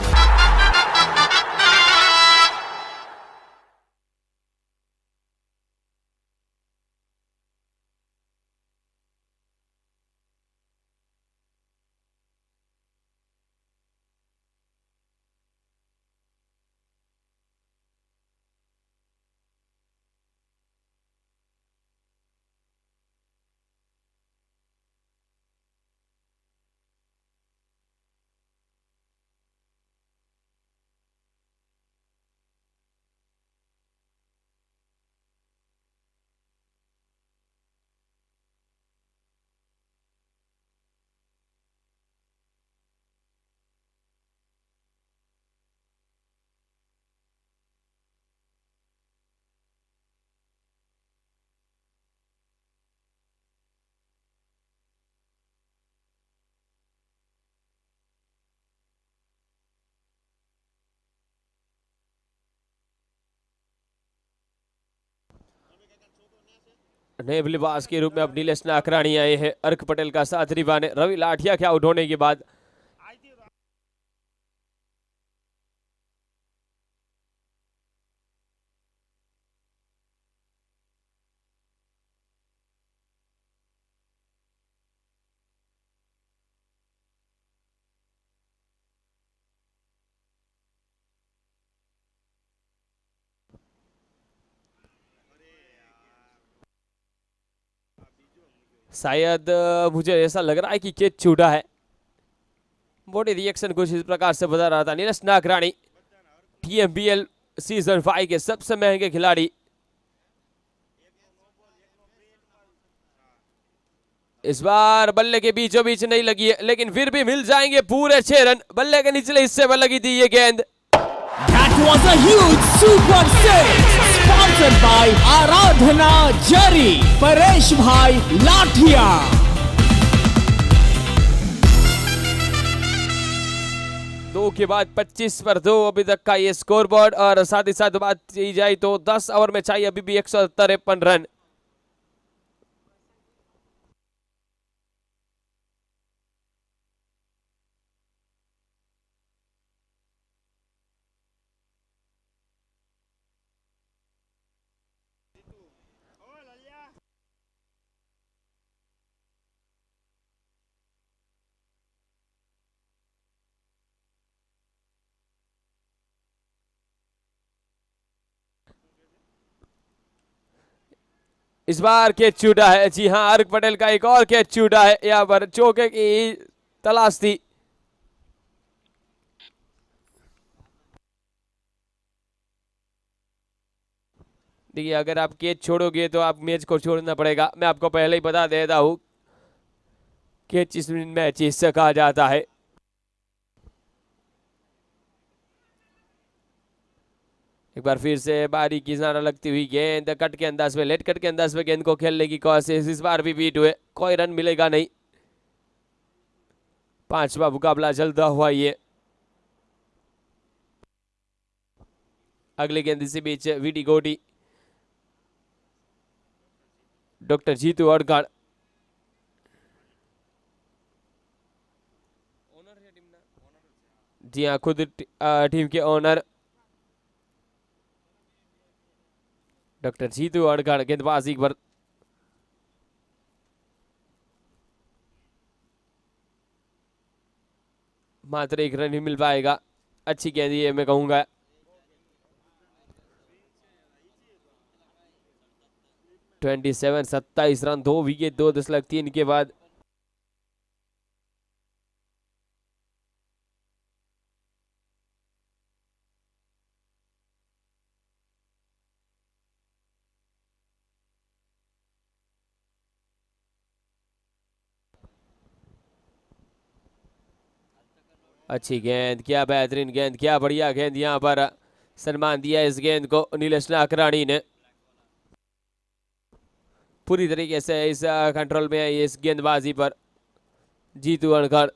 नए बल्लेबाज के रूप में अब नीलेश नाकराणी आए हैं। अर्क पटेल का साथ निभाने। रवि लाठिया के आउट होने के बाद शायद मुझे ऐसा लग रहा है कि कैच छूटा है। बॉडी रिएक्शन कुछ इस प्रकार से बता रहा था। नीलेश नागराणी TMBL सीजन 5 के सबसे महंगे खिलाड़ी। इस बार बल्ले के बीचों बीच नहीं लगी है, लेकिन फिर भी मिल जाएंगे पूरे 6 रन। बल्ले के निचले हिस्से पर लगी थी ये गेंद। That was a huge super six, sponsored by Aradhana Jari, Paresh Bhai Lathia. 2 के बाद 25 पर 2 अभी तक का ये स्कोर बोर्ड। और साथ ही साथ बात की जाए तो 10 ओवर में चाहिए अभी भी 153 रन। इस बार कैच छूटा है। जी हां, अर्क पटेल का एक और कैच छूटा है। यहाँ पर चौके की तलाश थी। देखिए, अगर आप कैच छोड़ोगे तो आप मैच को छोड़ना पड़ेगा। मैं आपको पहले ही बता देता हूं, कैच इस मैच हिस्सा कहा जाता है। एक बार फिर से बारी किनारा लगती हुई गेंद कट के अंदाज में, लेट कट के अंदाज में गेंद को खेलने की कोशिश। इस बार भी बीट हुए, कोई रन मिलेगा नहीं। 5वां मुकाबला चलता हुआ ये। अगली गेंद इसी बीच वीडी गोटी, डॉक्टर जीतू अड़गड़। जी हाँ, खुद टीम के ओनर डॉक्टर जीतू अड़गड़ गेंदबाजी पर। मात्र 1 रन ही मिल पाएगा। अच्छी गेंद ये मैं कहूंगा। ट्वेंटी 27 रन, 2 विकेट, 2.3 के बाद। अच्छी गेंद, क्या बेहतरीन गेंद, क्या बढ़िया गेंद। यहाँ पर सम्मान दिया इस गेंद को नीलेश नाकराणी ने। पूरी तरीके से इस कंट्रोल में है इस गेंदबाजी पर जीतू अड़गड़।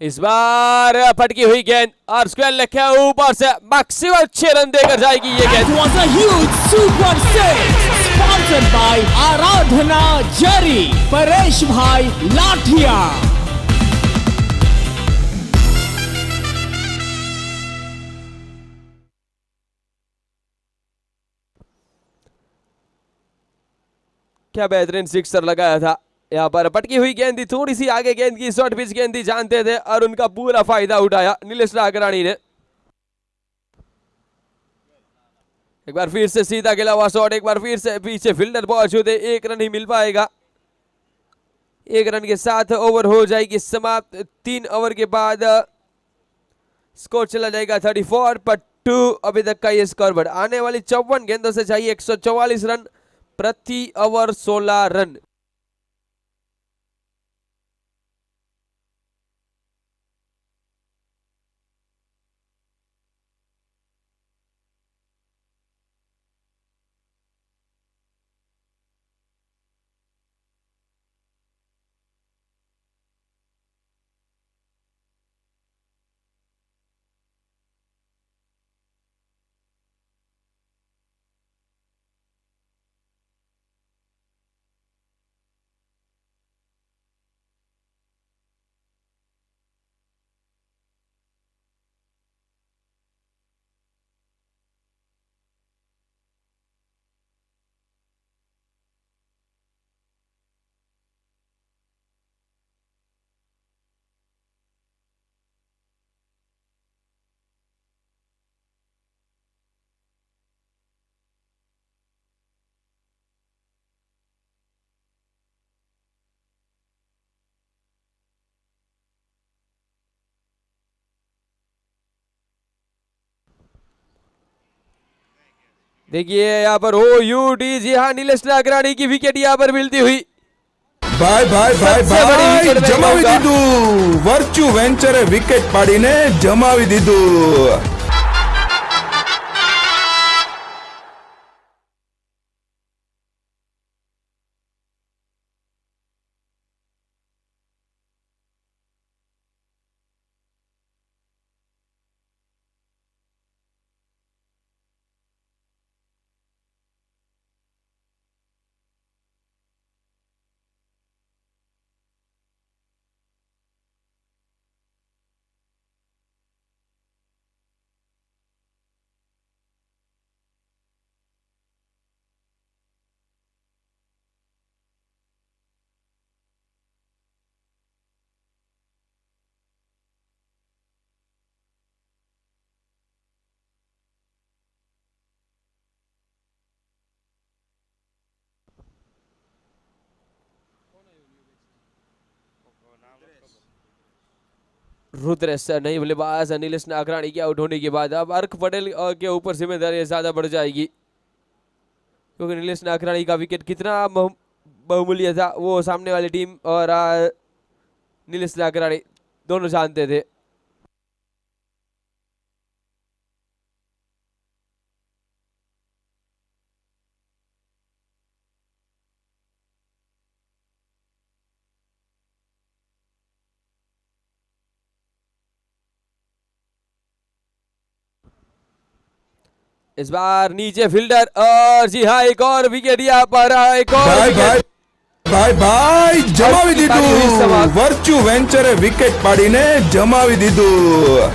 इस बार पटकी हुई गेंद और स्क्वायर लिखे ऊपर से मैक्सिमम 6 रन देकर जाएगी ये That गेंद। was a huge super six, sponsored by Aradhana Jari, Paresh Bhai Lathia. क्या बेहतरीन सिक्सर लगाया था। यहाँ पर पटकी हुई गेंद थी, थोड़ी सी आगे गेंद की शॉर्ट पिच गेंद थी, जानते थे और उनका पूरा फायदा उठाया नीलेश नागराणी ने। एक बार फिर से सीधा खेला हुआ शॉट, एक बार फिर से पीछे फील्डर मौजूद है। 1 रन ही मिल पाएगा। 1 रन के साथ ओवर हो जाएगी समाप्त। 3 ओवर के बाद स्कोर चला जाएगा 34 पर 2 अभी तक का ये स्कोर बोर्ड। आने वाली 54 गेंदों से चाहिए 144 रन, प्रति ओवर 16 रन। देखिए यहाँ पर ओ यूटी, जी हाँ नीलेश नागराणी की विकेट यहाँ पर मिलती हुई। ભાઈ ભાઈ ભાઈ सबसे बड़ी ભાઈ विकेट मैं જમાવી कहूંगा। દીધું વર્ચ્યુ વેન્ચરે વિકેટ પાડીને જમાવી દીધું। रुद्रेश नई बल्लेबाज नीलेश नागराणी के आउट होने के बाद अब अर्क पटेल के ऊपर जिम्मेदारी ज्यादा बढ़ जाएगी, क्योंकि नीलेश नागराणी का विकेट कितना बहुमूल्य था वो सामने वाली टीम और नीलेश नागराणी दोनों जानते थे। इस बार नीचे फील्डर और जी हाँ एक और विकेट यहाँ पर एक और ભાઈ ભાઈ विकेट। ભાઈ ભાઈ જમાવી આજની તારીખે દીધું સવાલ। વર્ચ્યુ વેન્ચરે વિકેટ પાડીને જમાવી દીધું।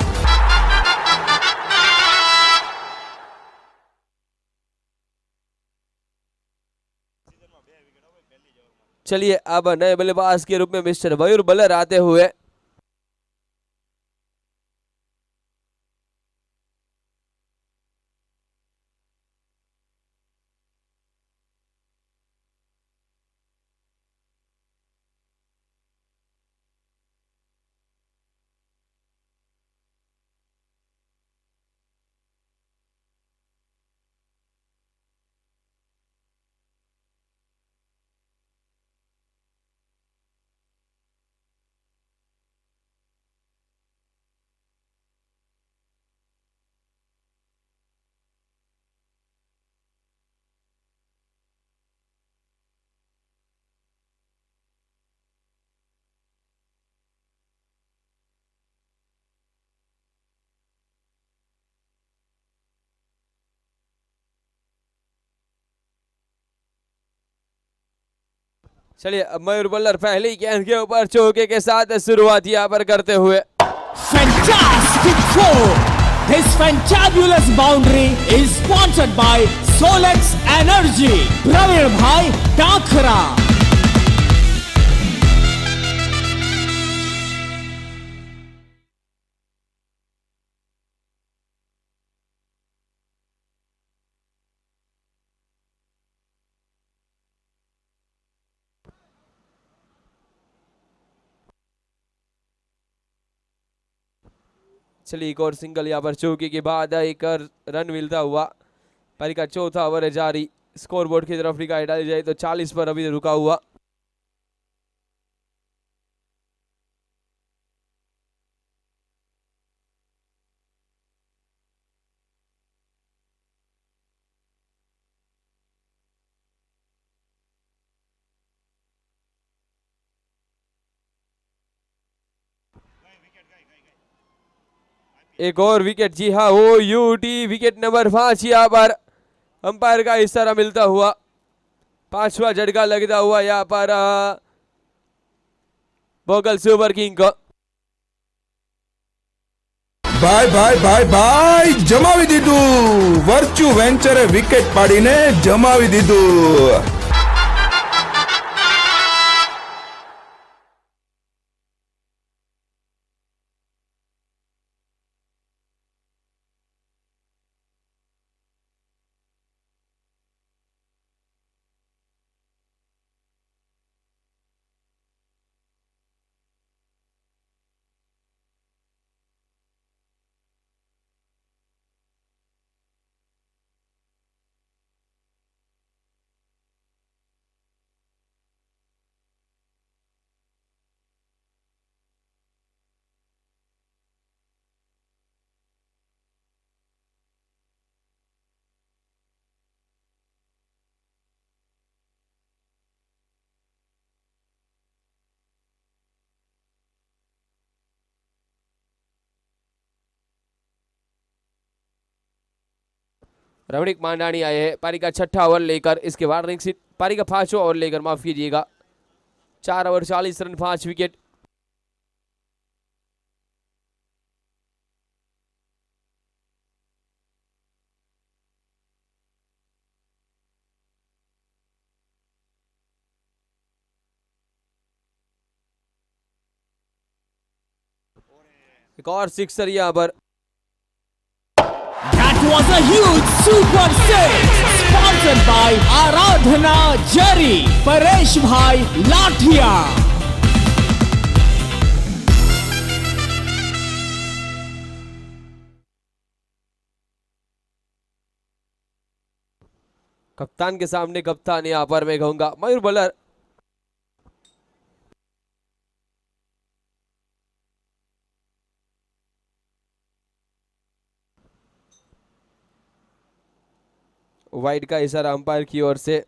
चलिए अब नए बल्लेबाज के रूप में मिस्टर मयूर बलर आते हुए। चलिए अब मयूर बल्लर पहली गेंद के ऊपर चौके के साथ शुरुआत यहाँ पर करते हुए। Fantastic four! This fantabulous boundary is sponsored by Solex Energy. Praveen Bhai Takhra. चलिए एक और सिंगल यहाँ पर चौके के बाद एक रन मिलता हुआ। पारी का चौथा ओवर है जारी। स्कोरबोर्ड की तरफ निगाह डाली जाए तो 40 पर अभी रुका हुआ। एक और विकेट, जी हाँ वो यूटी विकेट नंबर 5 यहाँ पर अंपायर का इशारा मिलता हुआ। 5वां झटका लगता हुआ यहाँ पर भोगल सुपर किंग को। ભાઈ ભાઈ ભાઈ ભાઈ જમાવી દીધું વર્ચ્યુ વેન્ચરે વિકેટ પાડીને જમાવી દીધું। रमणीक मांडानी आए हैं पारी का छठा ओवर लेकर, इसके वार्निंग सीट पारी का 5वां ओवर लेकर, माफ कीजिएगा। 4 ओवर 40 रन 5 विकेट। एक और सिक्सर यहाँ पर। That was a huge super six, sponsored by Aradhana Jari, Paresh Bhai Lathia. कप्तान के सामने कप्तान यहाँ पर मैं कहूंगा मयूर बलर। वाइड का इशारा अंपायर की ओर से।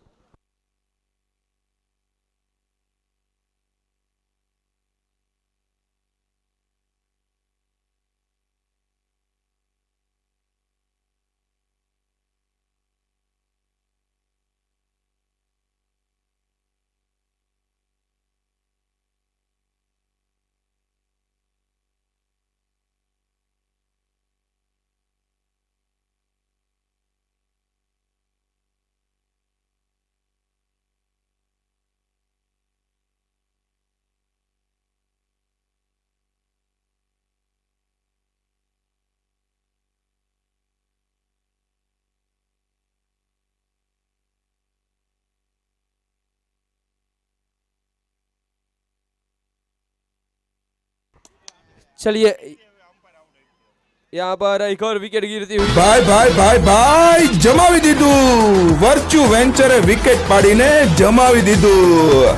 चलिए यहाँ पर एक और विकेट गिरती हुई। ભાઈ ભાઈ ભાઈ ભાઈ જમાવી દીધું, વર્ચ્યુ વેન્ચરે વિકેટ પાડીને જમાવી દીધું।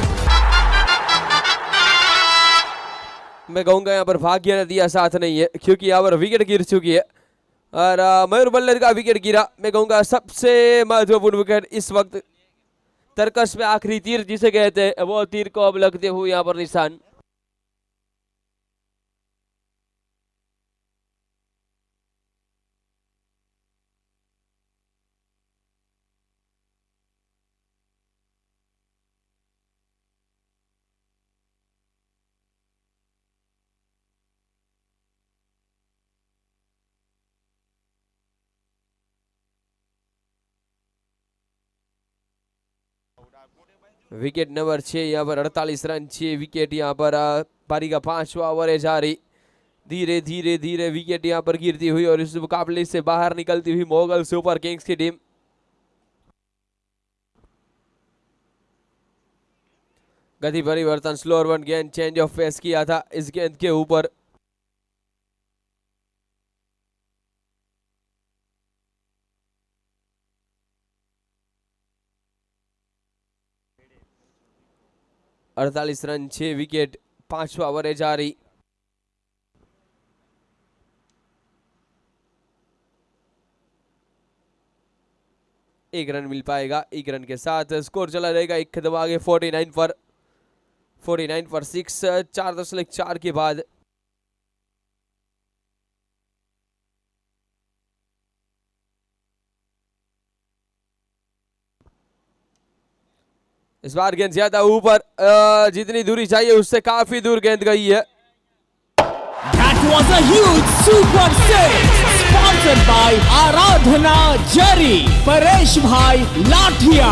मैं कहूंगा यहाँ पर भाग्य ने दिया साथ नहीं है, क्योंकि यहाँ पर विकेट गिर चुकी है और मयूर बल्लर का विकेट गिरा। मैं कहूंगा सबसे महत्वपूर्ण विकेट इस वक्त। तर्कस में आखिरी तीर जिसे कहते हैं, वो तीर को अब लगते हुए यहाँ पर निशान। विकेट नंबर 6 यहाँ पर 48 रन 6 विकेट यहाँ पर पारी का 5वां ओवर है जारी। धीरे धीरे धीरे विकेट यहाँ पर गिरती हुई और इस मुकाबले से बाहर निकलती हुई मोगल सुपर किंग्स की टीम। गति परिवर्तन, स्लोअर वन गेंद, चेंज ऑफ पेस किया था इस गेंद के ऊपर। अड़तालीस रन 6 विकेट, 5वां ओवर है जारी। एक रन मिल पाएगा, एक रन के साथ स्कोर चला रहेगा एक कदम आगे 49 पर 6। 4.4 के बाद इस बार गेंद ज्यादा ऊपर, जितनी दूरी चाहिए उससे काफी दूर गेंद गई है। That was a huge super six, sponsored by Aradhana Jari, Paresh Bhai Lathia.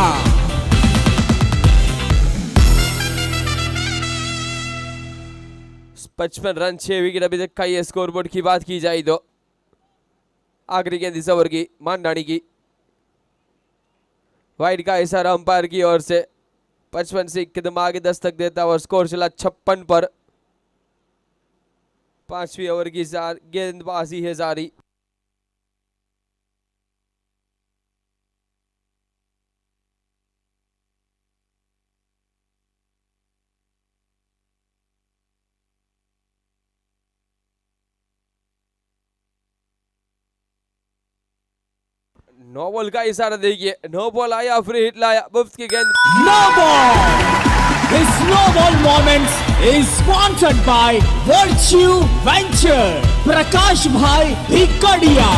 55 run 6 wicket अभी तक का ये स्कोरबोर्ड की बात की जाए तो। आखिरी गेंद इस ओवर की मांडानी की, वाइड का इशारा अंपायर की ओर से। 55 से एक कदम आगे दस्तक देता और स्कोर चला 56 पर। 5वीं ओवर की गेंदबाजी है जारी। नो बॉल का इशारा देखिए, नो बॉल आया, फ्री हिट लाया, बुफ्स की गेंद। No ball! This no ball moment is sponsored by Virtue Venture, Prakash Bhai Bhikadia.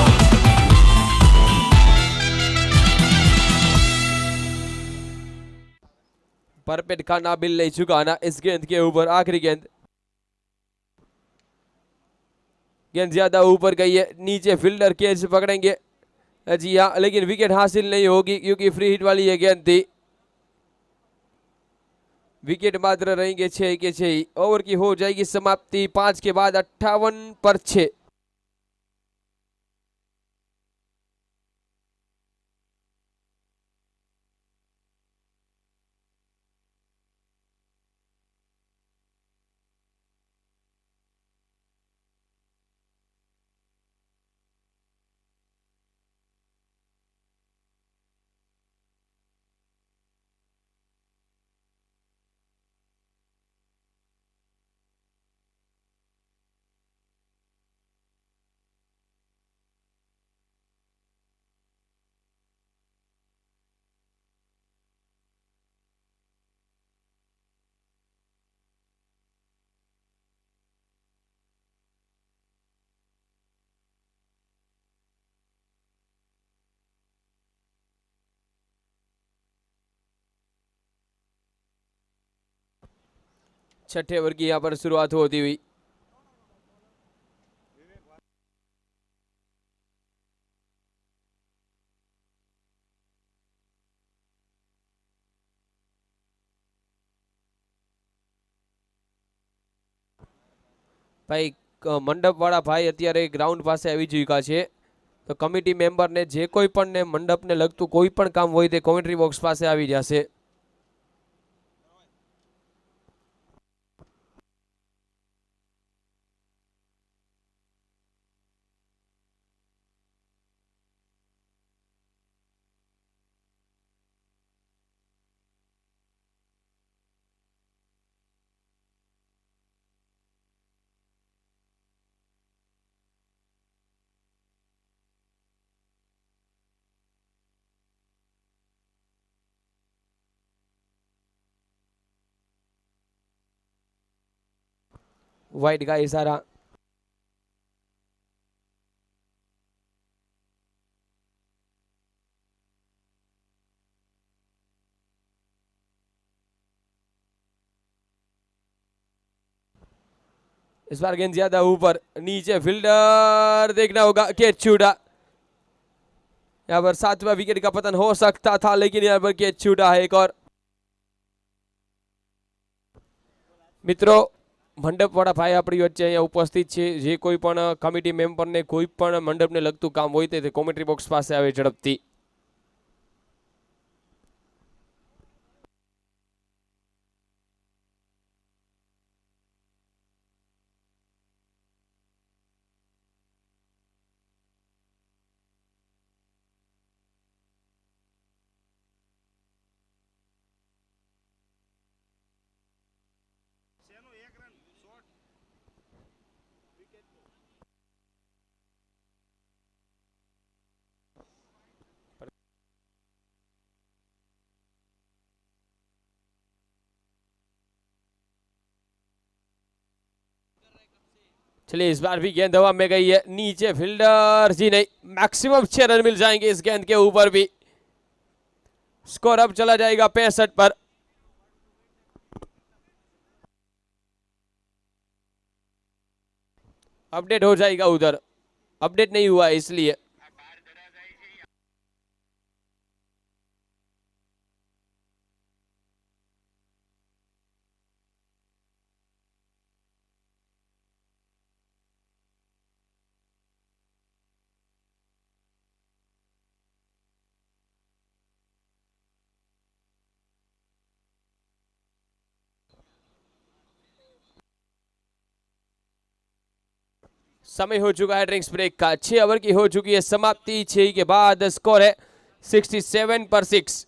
परपेट का नाबिल नहीं चुकाना इस गेंद के ऊपर। आखिरी गेंद, गेंद ज्यादा ऊपर गई है, नीचे फील्डर कैच पकड़ेंगे। जी हाँ, लेकिन विकेट हासिल नहीं होगी क्योंकि फ्री हिट वाली ये गेंद थी। विकेट मात्र रहेंगे 6 के 6। ओवर की हो जाएगी समाप्ति 5 के बाद 58 पर 6। छठे ओवर की यहाँ पर शुरुआत होती हुई। ભાઈ મંડપ વાળા ભાઈ અત્યારે ગ્રાઉન્ડ પાસે આવી ચૂક્યા છે, તો કમિટી મેમ્બરને જે કોઈ પણ ને મંડપને લગતું કોઈ પણ કામ હોય તે કોમેન્ટ્રી બોક્સ પાસે આવી જશે। वाइड का इशारा, इस बार गेंद ज्यादा ऊपर, नीचे फील्डर देखना होगा, कैच छूटा। यहाँ पर 7वां विकेट का पतन हो सकता था, लेकिन यहाँ पर कैच छूटा है एक और। मित्रों, મંડપવાળા ભાઈ આપણી વચ્ચે અહીંયા ઉપસ્થિત છે, જે કોઈ પણ કમિટી મેમ્બરને કોઈ પણ મંડપને લગતું કામ હોય તે કોમેન્ટ્રી બોક્સ પાસે આવે ઝડપથી। चलिए, इस बार भी गेंद हवा में गई है, नीचे फील्डर जी नहीं, मैक्सिमम 6 रन मिल जाएंगे इस गेंद के ऊपर भी। स्कोर अब चला जाएगा 65 पर। अपडेट हो जाएगा उधर, अपडेट नहीं हुआ है इसलिए। समय हो चुका है ड्रिंक्स ब्रेक का, 6 ओवर की हो चुकी है समाप्ति। 6 के बाद स्कोर है 67 पर 6।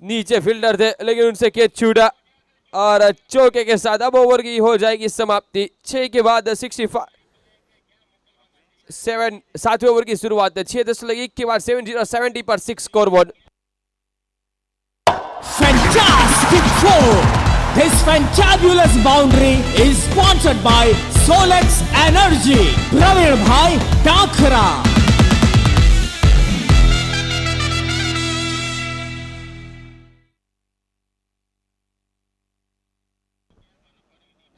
नीचे फील्डर थे लेकिन उनसे कैच छूटा और चौके के साथ अब ओवर की हो जाएगी समाप्ति। 6 के बाद 65 सातवें ओवर की शुरुआत है। 6-1 के बाद 70 पर 6 score board. Fantastic four! This fantabulous boundary is sponsored by Solex Energy. Praveen Bhai Dakhra.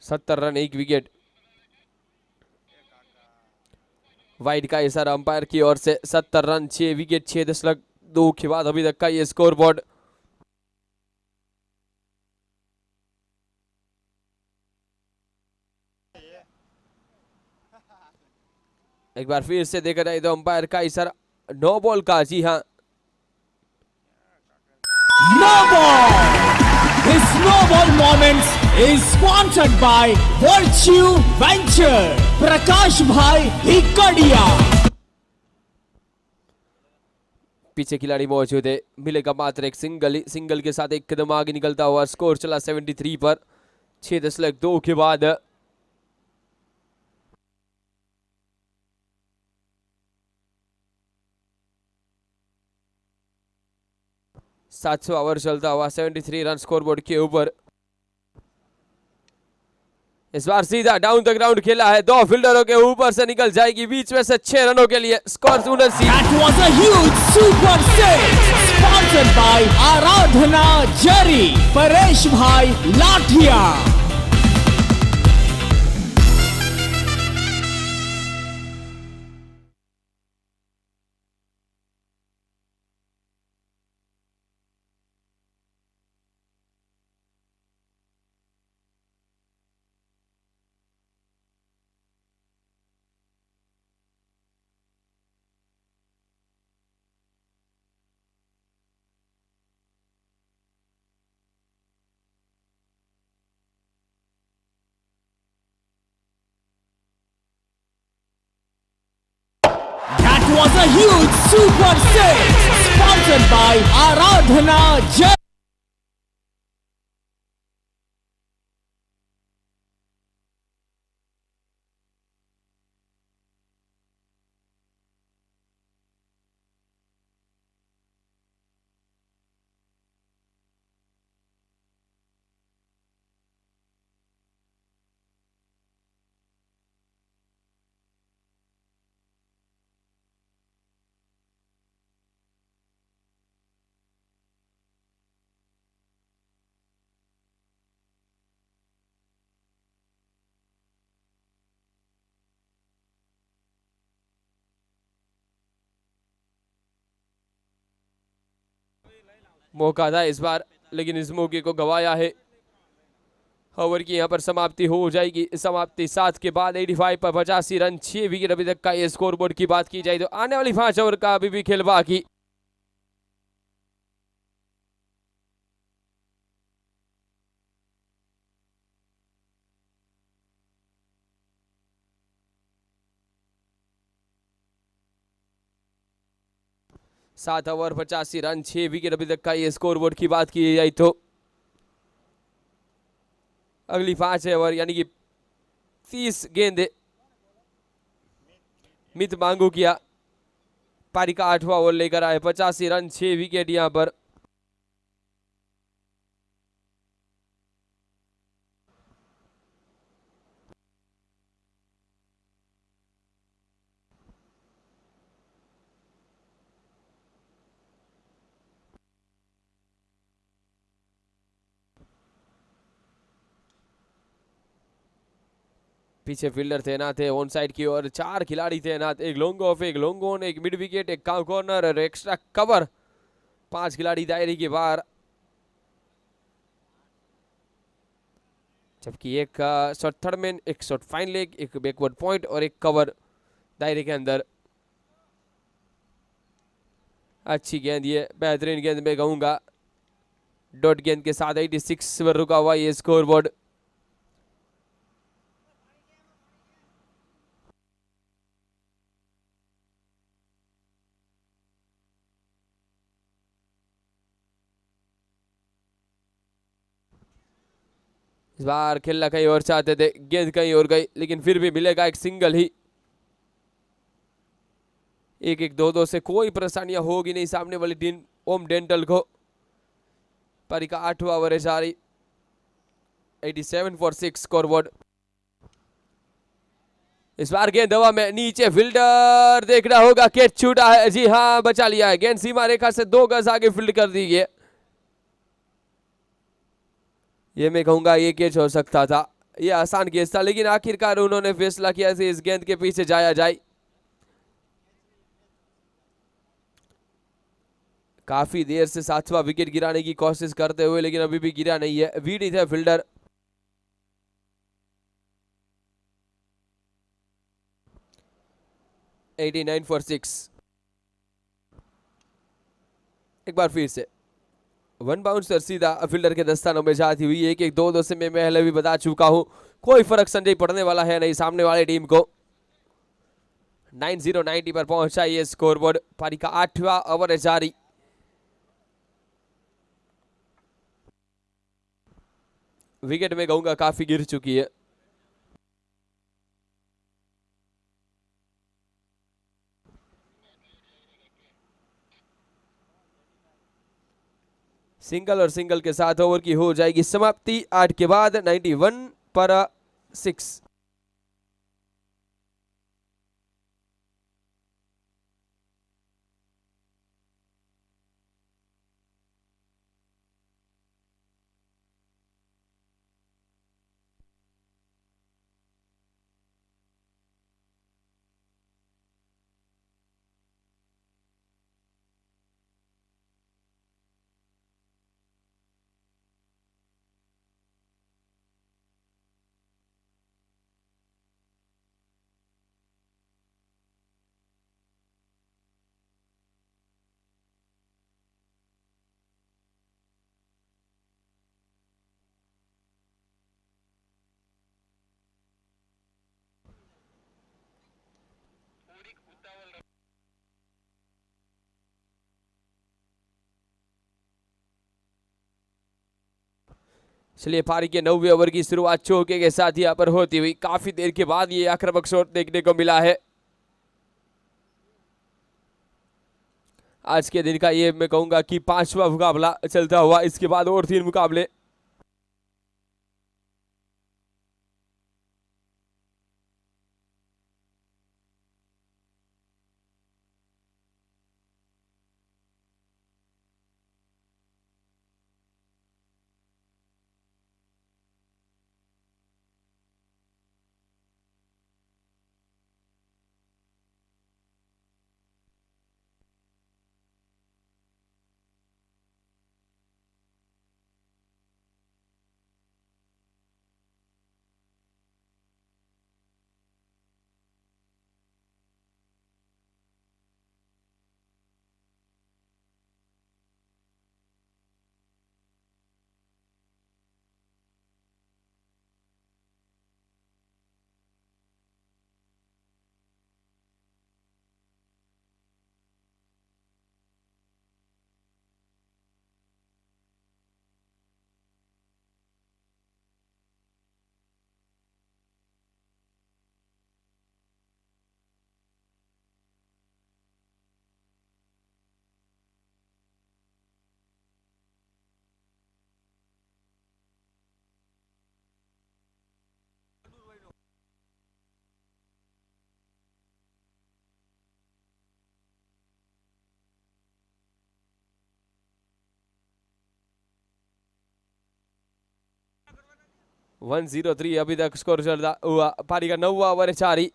सत्तर रन 1 विकेट। वाइड का इशारा अंपायर की ओर से। 70 रन 6 विकेट 6.2 के बाद अभी तक का ये स्कोर बोर्ड। एक बार फिर से देखा जाए तो अंपायर का इशारा नो बॉल का। जी हाँ, No ball! This no ball moments is sponsored by Virtue Venture. Prakash Bhai Hikadia. पीछे खिलाड़ी मौजूद है। मिलेगा मात्र एक सिंगल के साथ एक कदम आगे निकलता हुआ। स्कोर चला 73 पर 6.2 के बाद। सातवां ओवर चलता हुआ 73 रन स्कोर बोर्ड के ऊपर। इस बार सीधा डाउन द ग्राउंड खेला है। 2 फील्डरों के ऊपर से निकल जाएगी बीच में से 6 रनों के लिए। Score 79। That was a huge super six. Sponsored by Aradhana Jari. Paresh Bhai Lathia. That was a huge super six. Sponsored by Aradhana Jari. मौका था इस बार लेकिन इस मौके को गवाया है। ओवर की यहां पर समाप्ति हो जाएगी। समाप्ति 7 के बाद 85 पर 85 रन 6 विकेट अभी तक का ये स्कोर बोर्ड की बात की जाए तो आने वाली 5 ओवर का अभी भी खेल बाकी। सात ओवर 85 रन 6 विकेट अभी तक का ये स्कोर बोर्ड की बात की जाए तो अगली 5 ओवर यानी कि 30 गेंदे मित मांगू किया। पारी का 8वां ओवर लेकर आए। 85 रन 6 विकेट यहां पर। पीछे फील्डर तैनात है ऑन साइड की ओर। 4 खिलाड़ी तैनात, एक लॉन्ग ऑफ, एक लॉन्ग ऑन, एक मिड विकेट, एक कॉर्नर और एक्स्ट्रा कवर। 5 खिलाड़ी दायरे के बाहर, जबकि एक शॉट थर्ड मैन, एक शॉट फाइन लेग, एक बैकवर्ड पॉइंट और एक कवर दायरे के अंदर। अच्छी गेंद, ये बेहतरीन गेंद मैं कहूंगा। डॉट गेंद के साथ 86 पर रुका हुआ ये स्कोर बोर्ड। इस बार खेलना कहीं और चाहते थे, गेंद कहीं और गई, लेकिन फिर भी मिलेगा एक सिंगल ही। 1-1 2-2 से कोई परेशानियां होगी नहीं सामने वाली टीम ओम डेंटल को। पारी का 8वां ओवर है जारी। 87 फॉर 6 स्कोरबोर्ड। इस बार गेंद हवा में, नीचे फील्डर देखना होगा, कैच छूटा है। जी हाँ, बचा लिया है। गेंद सीमा रेखा से 2 गज आगे फील्ड कर दी गई। ये मैं कहूंगा ये कैच हो सकता था, ये आसान कैच था, लेकिन आखिरकार उन्होंने फैसला किया कि इस गेंद के पीछे जाया जाए। काफी देर से 7वां विकेट गिराने की कोशिश करते हुए, लेकिन अभी भी गिरा नहीं है। वीडी थे फील्डर। Eighty 9 for 6। एक बार फिर से 1 बाउंसर सीधा फील्डर के दस्तानों में जाती हुई। 1-1 2-2 से मैं पहले भी बता चुका हूं, कोई फर्क संजय पड़ने वाला है नहीं सामने वाले टीम को। 90 पर पहुंचा ये स्कोरबोर्ड। पारी का 8वां ओवर है जारी। विकेट में कहूंगा काफी गिर चुकी है। सिंगल और सिंगल के साथ ओवर की हो जाएगी समाप्ति। 8 के बाद 91 पर 6। चलिए, पारी के 9वें ओवर की शुरुआत चौके के साथ यहाँ पर होती हुई। काफी देर के बाद ये आक्रामक शॉट देखने को मिला है। आज के दिन का ये मैं कहूंगा कि 5वां मुकाबला चलता हुआ। इसके बाद और 3 मुकाबले। वन 103 अभी तक स्कोर चलता हुआ। पारी का 9वां ओवर है जारी।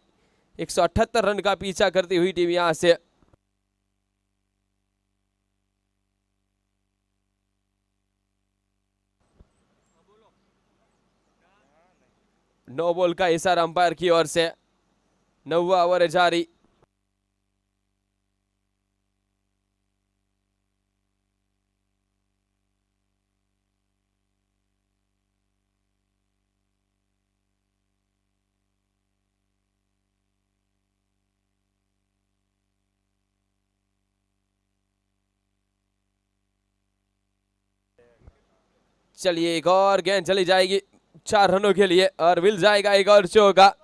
178 रन का पीछा करती हुई टीम यहां से। नो बॉल का इशारा अंपायर की ओर से। 9वां ओवर है जारी। चलिए, एक और गेंद चली जाएगी। 4 रनों के लिए और मिल जाएगा एक और चौका।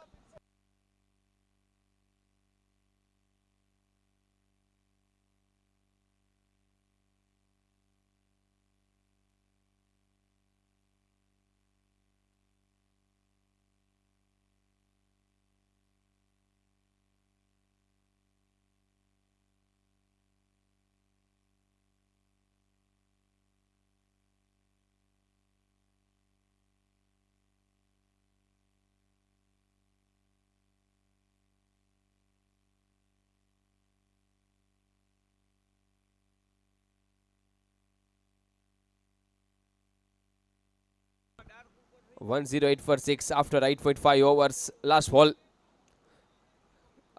One 108 for 6 after 8.5 overs last ball।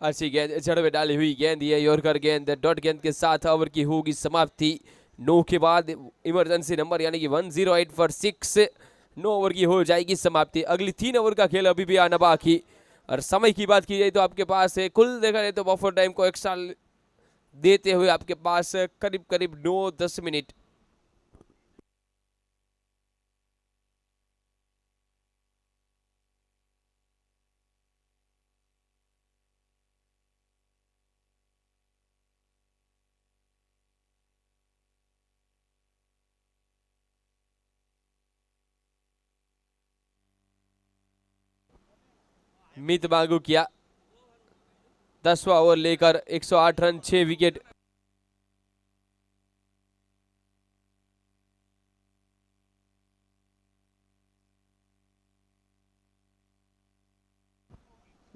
अच्छी गेंद जड़ डाली हुई गेंद, ये यॉर्कर गेंद, डॉट गेंद के साथ ओवर की होगी समाप्ति। 9 के बाद इमरजेंसी नंबर यानी कि 108 for 6, 9 ओवर की हो जाएगी समाप्ति। अगली 3 ओवर का खेल अभी भी आना बाकी। और समय की बात की जाए तो आपके पास है, कुल देखा जाए तो बफर टाइम को एक्स्ट्रा देते हुए आपके पास करीब करीब 9-10 मिनट। मित बागू किया 10वां ओवर लेकर 108 रन 6 विकेट।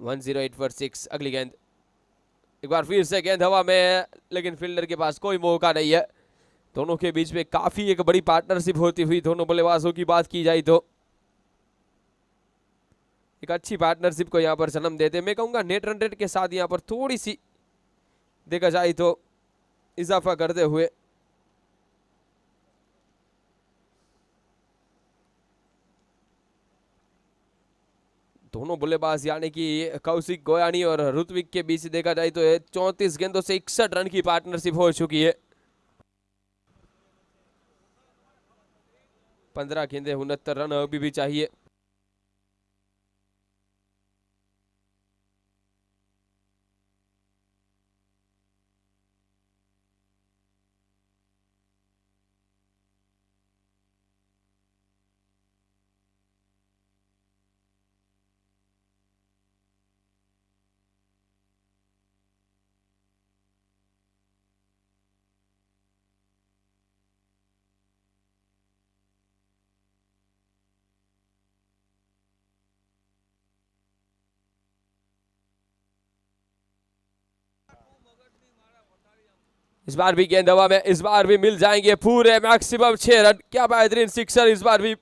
One 108 for 6। अगली गेंद एक बार फिर से गेंद हवा में, लेकिन फील्डर के पास कोई मौका नहीं है। दोनों के बीच में काफी एक बड़ी पार्टनरशिप होती हुई दोनों बल्लेबाजों की बात की जाए तो एक अच्छी पार्टनरशिप को यहां पर जन्म देते। मैं कहूंगा नेट रन रेट के साथ यहां पर थोड़ी सी देखा जाए तो इजाफा करते हुए दोनों बल्लेबाज यानी कि कौशिक गोयानी और ऋत्विक के बीच देखा जाए तो 34 गेंदों से 61 रन की पार्टनरशिप हो चुकी है। 15 गेंदे 69 रन अभी भी चाहिए। इस बार भी गेंद हवा में, इस बार भी मिल जाएंगे पूरे मैक्सिमम 6 रन। क्या बेहतरीन सिक्सर इस बार भी।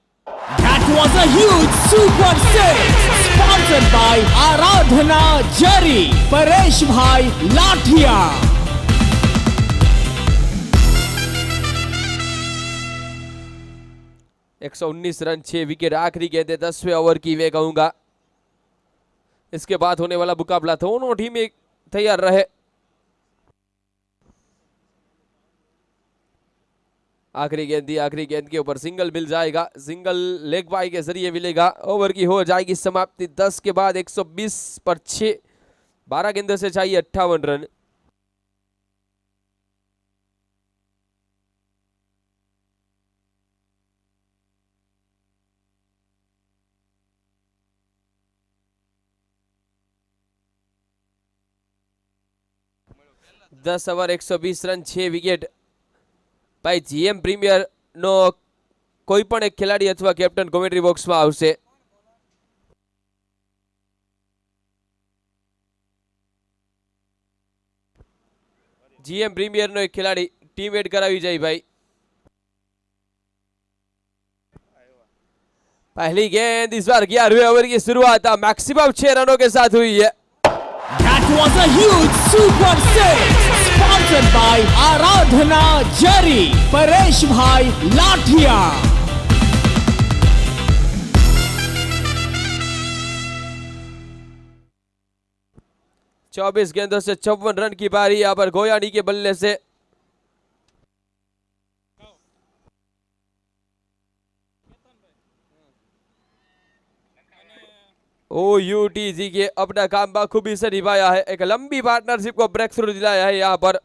That was a huge super six, sponsored by आराधना जरी, परेश भाई लाठिया। एक 119 रन 6 विकेट। आखिरी गेंद 10वें ओवर की मैं कहूंगा। इसके बाद होने वाला मुकाबला दोनों टीम तैयार रहे। आखिरी गेंद दी, आखिरी गेंद के ऊपर सिंगल मिल जाएगा, सिंगल लेग बाई के जरिए मिलेगा। ओवर की हो जाएगी समाप्ति। 10 के बाद 120 पर 6, 12 गेंदों से चाहिए 58 रन। दस ओवर 120 रन 6 विकेट। भाई जीएम प्रीमियर नो कोई पण एक खिलाड़ी अथवा कैप्टन कमेंट्री बॉक्स में आवशे। जीएम प्रीमियर नो एक खिलाड़ी टीम एड करावी जाए भाई। पहली गेंद इस बार 11वें ओवर की शुरुआत मैक्सिमम 6 रनों के साथ हुई है। That was a huge super six, sponsored by आराधना जरी, परेश भाई लाठिया। चौबीस गेंदों से 54 रन की पारी यहां पर गोयानी के बल्ले से। OUTG के अपना काम बखूबी से निभाया है, एक लंबी पार्टनरशिप को ब्रेक थ्रू दिलाया है यहाँ पर।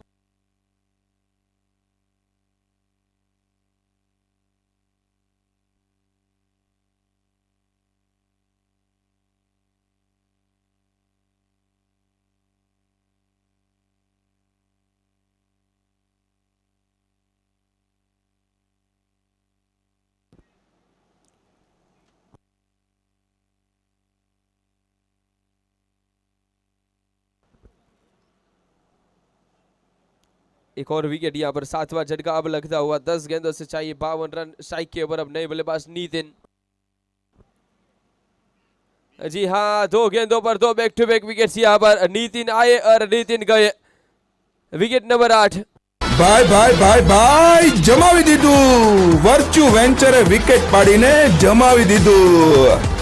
एक और विकेट यहाँ पर, 7वां झटका अब लगता हुआ। 10 गेंदों से चाहिए 52 रन। स्ट्राइक के ऊपर अब नए बल्लेबाज नितिन। जी हाँ, 2 गेंदों पर 2 बैक टू बैक विकेट्स यहाँ पर। नितिन आए और नितिन गए। Wicket number 8। ભાઈ ભાઈ ભાઈ ભાઈ જમાવી દીધું વર્ચ્યુ વેન્ચરે વિકેટ પાડીને જમાવી દીધું।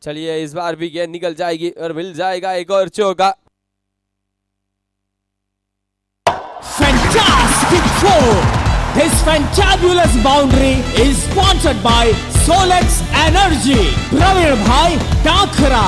चलिए इस बार भी गेंद निकल जाएगी और मिल जाएगा एक और चौका। Fantastic four! This fantabulous boundary is sponsored by Solex Energy. Praveen Bhai Dakhra.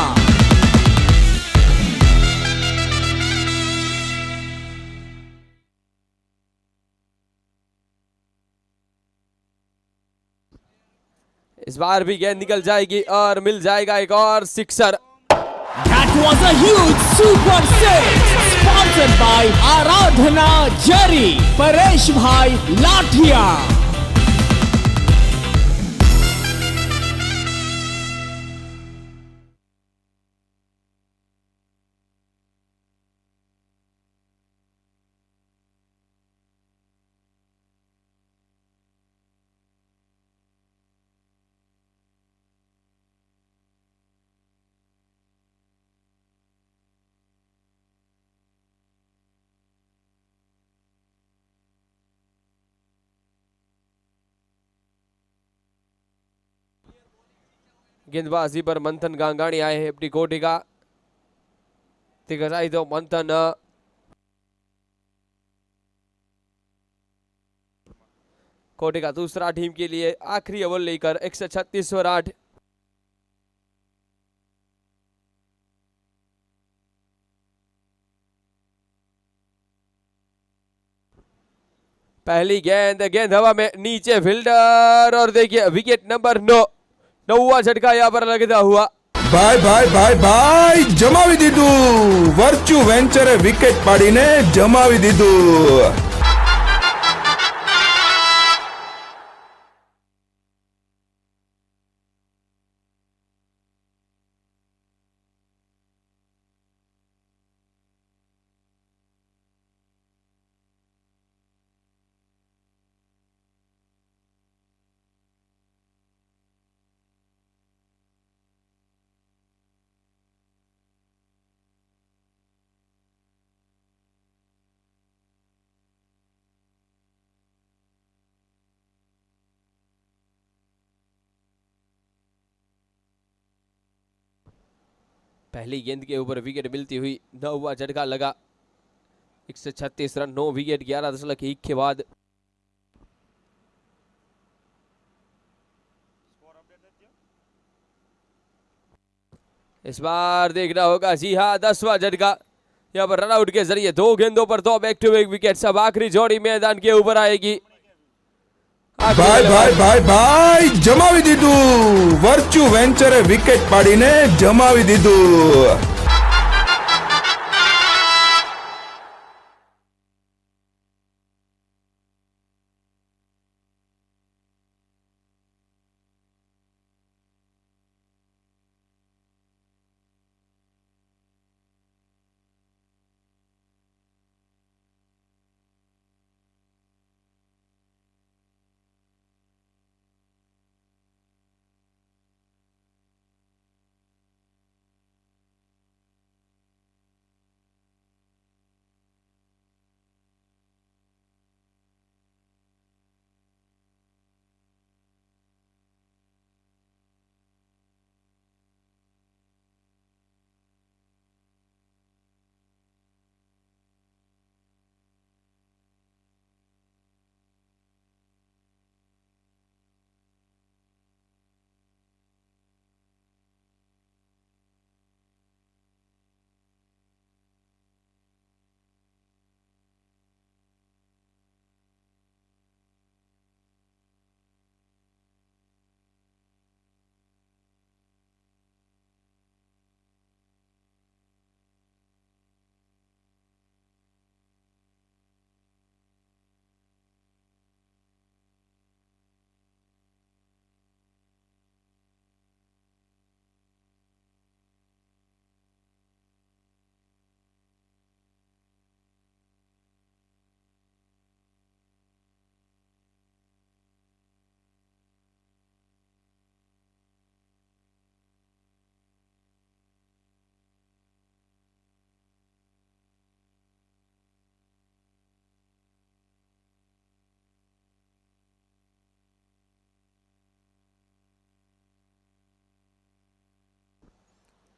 इस बार भी गेंद निकल जाएगी और मिल जाएगा एक और sixer. That was a huge super six, sponsored by Aradhana Jari, Paresh Bhai Lathia. गेंदबाजी पर मंथन गांगाणी आए हैं अपनी कोटी का। तो मंथन कोटी का दूसरा टीम के लिए आखिरी ओवर लेकर 136 और 8। पहली गेंद हवा में, नीचे फील्डर और देखिए विकेट नंबर 9। 9वां झटका यहाँ पर लगता हुआ। ભાઈ ભાઈ ભાઈ ભાઈ જમાવી દીધું વર્ચ્યુ વેન્ચરે વિકેટ પાડીને જમાવી દીધું। पहली गेंद के ऊपर विकेट मिलती हुई। 9वां झटका लगा। 136 रन, 9 विकेट, 11.1 के बाद। इस बार देखना होगा, जी हाँ, 10वां झटका। यहाँ पर रनआउट के जरिए 2 गेंदों पर 2 बैक टू बैक विकेट। अब आखिरी जोड़ी मैदान के ऊपर आएगी। ભાઈ ભાઈ ભાઈ ભાઈ જમાવી દીધું વર્ચ્યુ વેન્ચરે વિકેટ પાડીને જમાવી દીધું।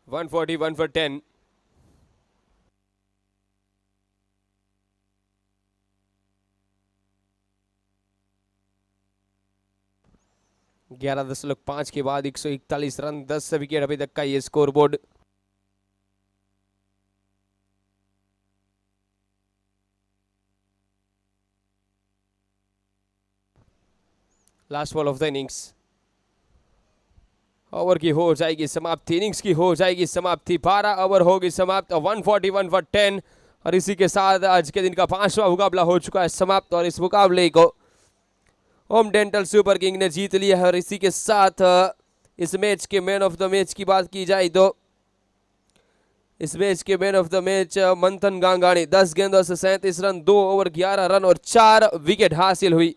141 for 10. ग्यारह दशमलव 5 के बाद 141 रन, 10 विकेट अभी तक का ये score board. Last ball of the innings. Over की हो जाएगी समाप्ति, इनिंग्स की हो जाएगी समाप्ति। 12 ओवर होगी समाप्त, 141 for 10। और इसी के साथ आज के दिन का 5वां मुकाबला हो चुका है समाप्त। और इस मुकाबले को होम डेंटल सुपर किंग ने जीत लिया है। और इसी के साथ इस मैच के मैन ऑफ द मैच की बात की जाए तो इस मैच के मैन ऑफ द मैच मंथन गांगाणी, 10 गेंदों से 37 रन, 2 ओवर 11 रन और 4 विकेट हासिल हुई।